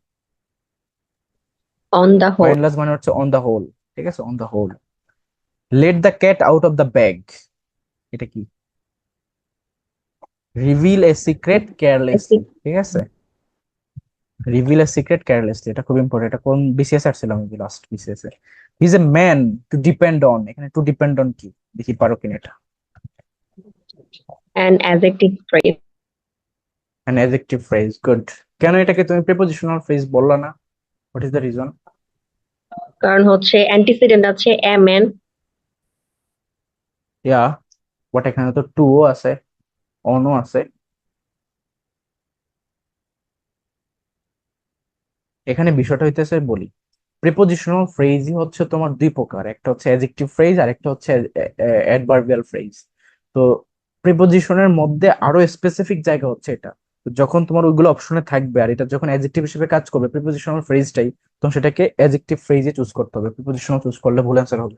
On the by whole. And large মানে হচ্ছে অন দা হোল। ঠিক আছে, on the whole. Let the cat out of the bag, এটা কি? Reveal a secret I carelessly, think ঠিক আছে। রিভিল এ সিক্রেট কেয়ারলেসলি, এটা খুব ইম্পর্টেন্ট। এটা কোন বিসিএস আসছিলাম আমি, last BCS A. He is a man to depend on, এখানে টু ডিপেন্ড অন কি? দেখি পারো কিনা এটা। an adjective phrase. An adjective phrase, good. কেন এটাকে তুমি প্রিপোজিশনাল ফ্রেজ বললা না? What is the reason? কারণ হচ্ছে অ্যান্টিসিডেন্ট আছে a man. ইয়া, বাট এখানে তো টুও আছে, অনও আছে। এখানে বিষয়টা হইতেছে বলি, প্রিপোজিশনাল ফ্রেজই হচ্ছে তোমার 2 প্রকার, একটা হচ্ছে অ্যাডজেক্টিভ ফ্রেজ আর একটা হচ্ছে অ্যাডভার্বিয়াল ফ্রেজ। তো প্রিপোজিশনের মধ্যে আরো স্পেসিফিক জায়গা হচ্ছে এটা। তো যখন তোমার ওইগুলো অপশনে থাকবে আর এটা যখন অ্যাডজেক্টিভ হিসেবে কাজ করবে প্রিপোজিশনাল ফ্রেজটাই, তখন সেটাকে অ্যাডজেক্টিভ ফ্রেজে চুজ করতে হবে, প্রিপোজিশনাল চুজ করলে ভুল অ্যান্সার হবে।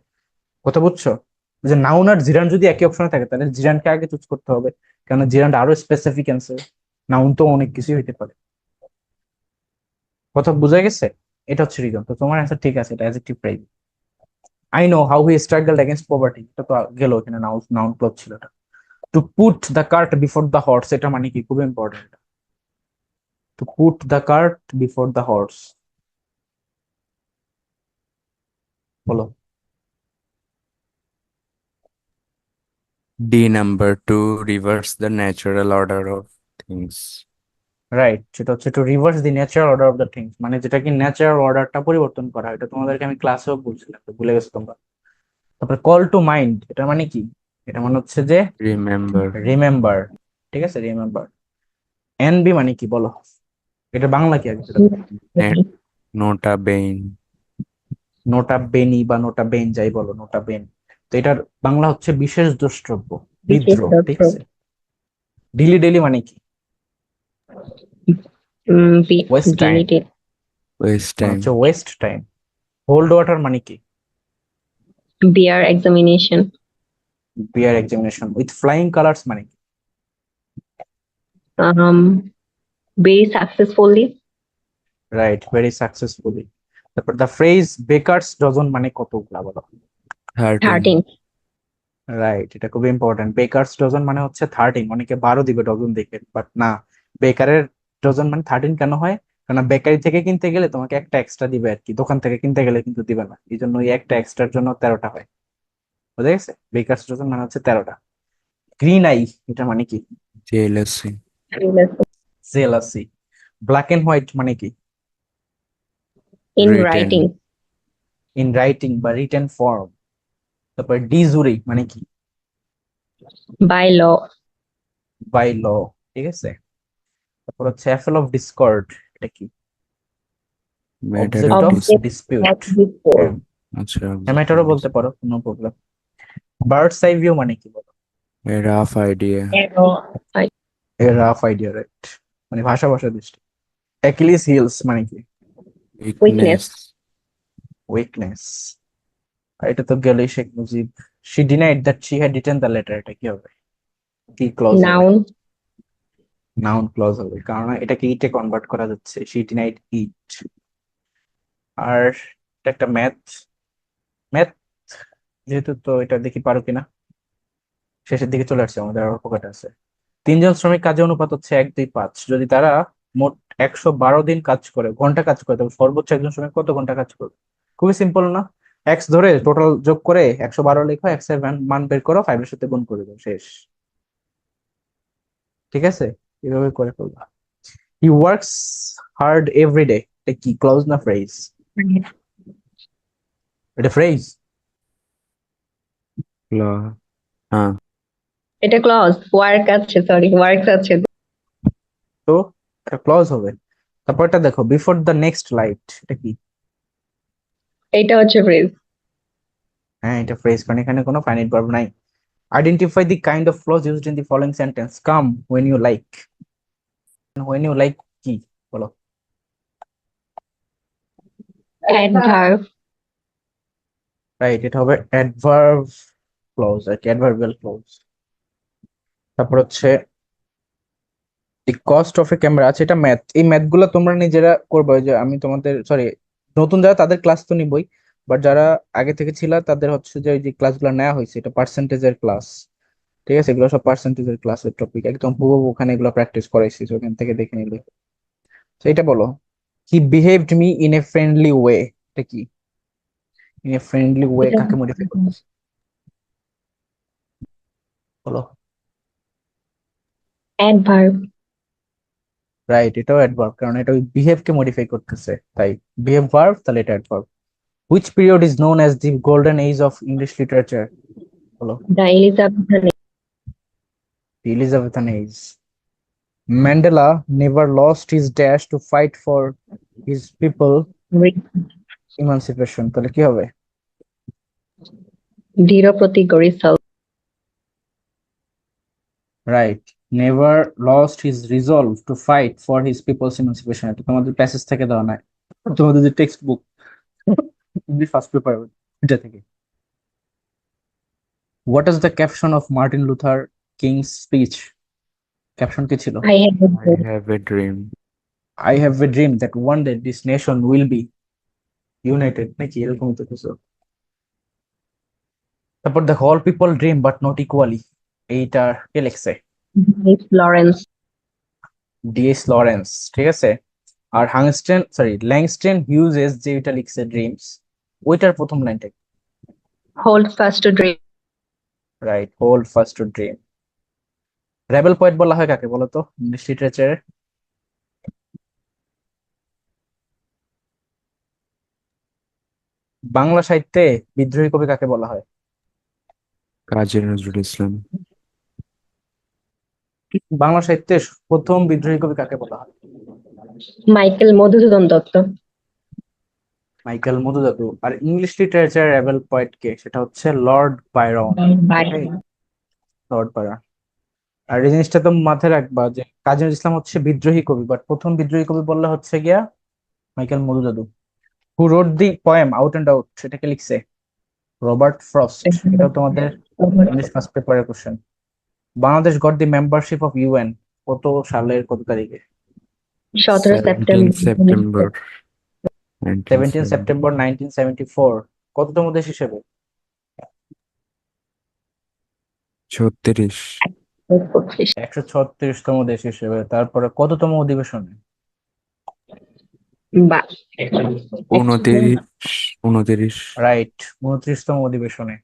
কথা বুঝছো? যে নাউন আর জিরান যদি একই অপশনে থাকে তাহলে জিরানকে আগে চুজ করতে হবে, কারণ জিরানটা আরো স্পেসিফিক অ্যান্সার, নাউন তো অনেক কিছুই হইতে পারে। কথা বোঝা গেছে? এটা হচ্ছে রিজন। তো তোমার অ্যান্সার ঠিক আছে, এটা adjective phrase. I know how he struggled against poverty, এটা তো গেল, এখানে নাউন নাউন ক্লজ ছিল এটা। To put the cart before the horse, এটা মানে কি? খুব important. To put the cart before the horse, বলো। D number 2 reverse the natural order of things. Right, সেটা হচ্ছে to reverse the natural order of the things, মানে যেটা কি ন্যাচারাল অর্ডারটা পরিবর্তন করা। এটা তোমাদেরকে আমি ক্লাসেও বলছিলাম, তো ভুলে গেছো তোমরা। তারপরে কল টু মাইন্ড, এটা মানে কি? এটা মানে হচ্ছে যে Remember. রিমেম্বার, ঠিক আছে, রিমেম্বার। এনবি মানে কি বলো? এটা বাংলা কি আগে সেটা বলো। Nota bene. নোটা বেনি বা নোটা বেন যাই বলো, নোটা বেন। তো এটার বাংলা হচ্ছে বিশেষ দ্রষ্টব্য, বিশেষ বিদ্রোহ, ঠিক দ্রষ্টব্য। আছে। ডেলি ডেলি মানে কি? Waste time, Deleted. Waste মানে time. হচ্ছে ওয়েস্ট টাইম। হোল্ড ওয়াটার মানে কি? Bear examination. Bear examination. With flying colours মানে কি? Um, very successfully. Right, very successfully. তারপর দ্য ফ্রেজ বেকারস ডজন মানে কতগুলা বলো? 13। 13. রাইট, এটা খুব ইম্পর্টেন্ট। বেকারস ডজন মানে হচ্ছে 13, অনেকে 12 দিবে ডজন দেখে, বাট না, বেকারের ডজন মানে 13 কেন হয়? কারণ বেকারি থেকে কিনতে গেলে তোমাকে একটা এক্সট্রা দিবে আর কি, দোকান থেকে কিনতে গেলে কিন্তু দিবে না, এই জন্য ওই একটা এক্সট্রার জন্য 13টা হয়। বুঝা গেছে? বেকারস ডজন মানে হচ্ছে 13টা। গ্রিন আই, এটা মানে কি? Jealousy. Jealousy. Black and white মানে কি? In written. writing. In writing বা রিটেন ফর্ম। তারপর ডিজুরি মানে কি? By law. By law. ঠিক আছে। তারপর হচ্ছে অ্যাপেল অফ ডিসকর্ড, এটা কি? Matter object of of dis. Object dispute. at before. আচ্ছা, হ্যামেটারও বলতে পারো, কোনো প্রবলেম। বার্ডস আই ভিউ মানে কি বলো? Rough idea. Arrow. এ রাফ আইডিয়া, রাইট, মানে ভাষা ভাষা দৃষ্টি। অ্যাকিলিস হিলস মানে কি? উইকনেস। উইকনেস। আর এটা তো গেলেই Sheikh Mujib. She denied that she had written the letter, এটা কি হবে? কি ক্লজ হবে? Noun. নাউন ক্লজ হবে, কারণ এটাকে ইটে কনভার্ট করা যাচ্ছে, শি ডিনাইড ইট। আর এটা একটা ম্যাথ, ম্যাথ যেহেতু, তো এটা দেখি পারো কিনা। শেষের দিকে চলে আসছে, আমাদের আর অল্প কটা আছে। 3 জন শ্রমিক কাজের অনুপাত হচ্ছে 1, 2, 5। যদি তারা মোট 112 দিন কাজ করে, ঘন্টা কাজ করে, তবে সর্বোচ্চ একজন শ্রমিক কত ঘন্টা কাজ করবে? খুবই সিম্পল না? এক্স ধরে টোটাল যোগ করে 112 লেখো, এক্স এর মান বের করো, 5 এর সাথে গুণ করে দাও, শেষ। ঠিক আছে, এভাবে করে ফেলবা। He works hard every day, এটা কি, ক্লজ না ফ্রেজ? এটা ফ্রেজ। হ্যাঁ, এটা clause. Work আছে, sorry, works আছে। তো এটা ক্লজ হবে। তারপরটা দেখো, বিফোর দ্য নেক্সট লাইট, এটা কি? এটা হচ্ছে phrase. হ্যাঁ, এটা ফ্রেজ, কারণ এখানে কোনো ফাইনাইট ভার্ব নাই। Identify the kind of clause used in the following sentence, come, when you like. When you like কি বলো? Adverb. রাইট, এটা হবে অ্যাডভার্ব ক্লজ আর কি, অ্যাডভার্বিয়াল ক্লজ। তারপর হচ্ছে the cost of a camera আছে, এটা ম্যাথ। এই ম্যাথ গুলো তোমরা নিজেরা করবে, ওই যে আমি তোমাদের, সরি, নতুন যারা তাদের ক্লাস তো নিবই, বাট যারা আগে থেকে ছিল তাদের হচ্ছে যে ওই যে ক্লাসগুলো নেওয়া হয়েছে, এটা পার্সেন্টেজের ক্লাস। ঠিক আছে, এগুলো সব পার্সেন্টেজের ক্লাসের টপিক, একদম হুবহু ওখানে এগুলো প্র্যাকটিস করাইছি, তো ওখান থেকে দেখে নিলে। তো এটা বলো, হি behaved me in a friendly way, এটা কি? ইন এ ফ্রেন্ডলি ওয়ে এটা কাকে মডিফাই করতেছে বলো? adverb. রাইট, এটাও অ্যাডভার্ব, কারণ এটা ওই বিহেভ কে মডিফাই করতেছে, তাই বিহেভ ভার্ব, তাহলে এটা adverb. Which period is known as the golden age of English literature বলো? The Elizabethan the Elizabethan age. Mandela never lost his dash to fight for his people age. Emancipation, তাহলে কি হবে? দৃঢ় প্রতিজ্ঞ resolve. Right, never lost his resolve to fight for his people's emancipation. এটা তোমাদের passage থেকে দেওয়া নাই, তোমাদের যে text book English first paper, এটা থেকে। What is the caption of Martin Luther King's speech? Caption কি ছিল? I have a I dream. Have a dream. I have a dream that one day this nation will be united, নাকি এরকম তো কিছু। তারপর দেখো, all people dream but not equally, এইটা কে লিখছে? Miss Lawrence. D S Lawrence. ঠিক আছে। আর হাংস্টেন, সরি, ল্যাংস্টেন হিউজেস যে এটা লিখছে ড্রিমস, ওইটার প্রথম লাইনটা? Hold fast to dream. Right, hold fast to dream. Rebel poet বলা হয় কাকে বলো তো ইংলিশ লিটারেচারে? বাংলা সাহিত্যে বিদ্রোহী কবি কাকে বলা হয়? কাজী নজরুল ইসলাম। বাংলা সাহিত্যে প্রথম বিদ্রোহী কবি কাকে বলা হয়? Michael মধুসূদন দত্ত. মাইকেল মধুজাতু। আর ইংলিশ লিটারেচার রেবেল পোয়েট কে, সেটা হচ্ছে Lord Byron. Byron. Lord Byron. আর এই জিনিসটা তো মাথায় রাখবা যে কাজী নজরুল ইসলাম হচ্ছে বিদ্রোহী কবি, বাট প্রথম বিদ্রোহী কবি বললে হচ্ছে গিয়া মাইকেল মধুজাতু। Who wrote the poem out and out, সেটাকে লিখছে রবার্ট ফ্রস্ট। এটাও তোমাদের ইংলিশ ফার্স্ট পেপারের question. Bangladesh got the membership of UN, কত সালের কত তারিখে? 17 সেপ্টেম্বর সেভেন্টিন 17 সেপ্টেম্বর 1974। কততম দেশ হিসেবে? 36। 1936 136তম দেশ হিসেবে। তারপরে কততম অধিবেশনে? বা 29। রাইট, 29তম অধিবেশনে।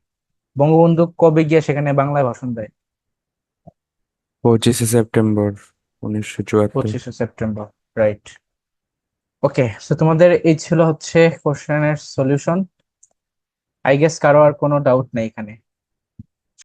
বঙ্গবন্ধু কবে গিয়ে সেখানে বাংলায় ভাষণ দেয়? 25 সেপ্টেম্বর 1974। 25 সেপ্টেম্বর। রাইট। ওকে, তো তোমাদের এই ছিল হচ্ছে কোশ্চেনের সলিউশন। আই গেস কারো আর কোনো ডাউট নেই এখানে?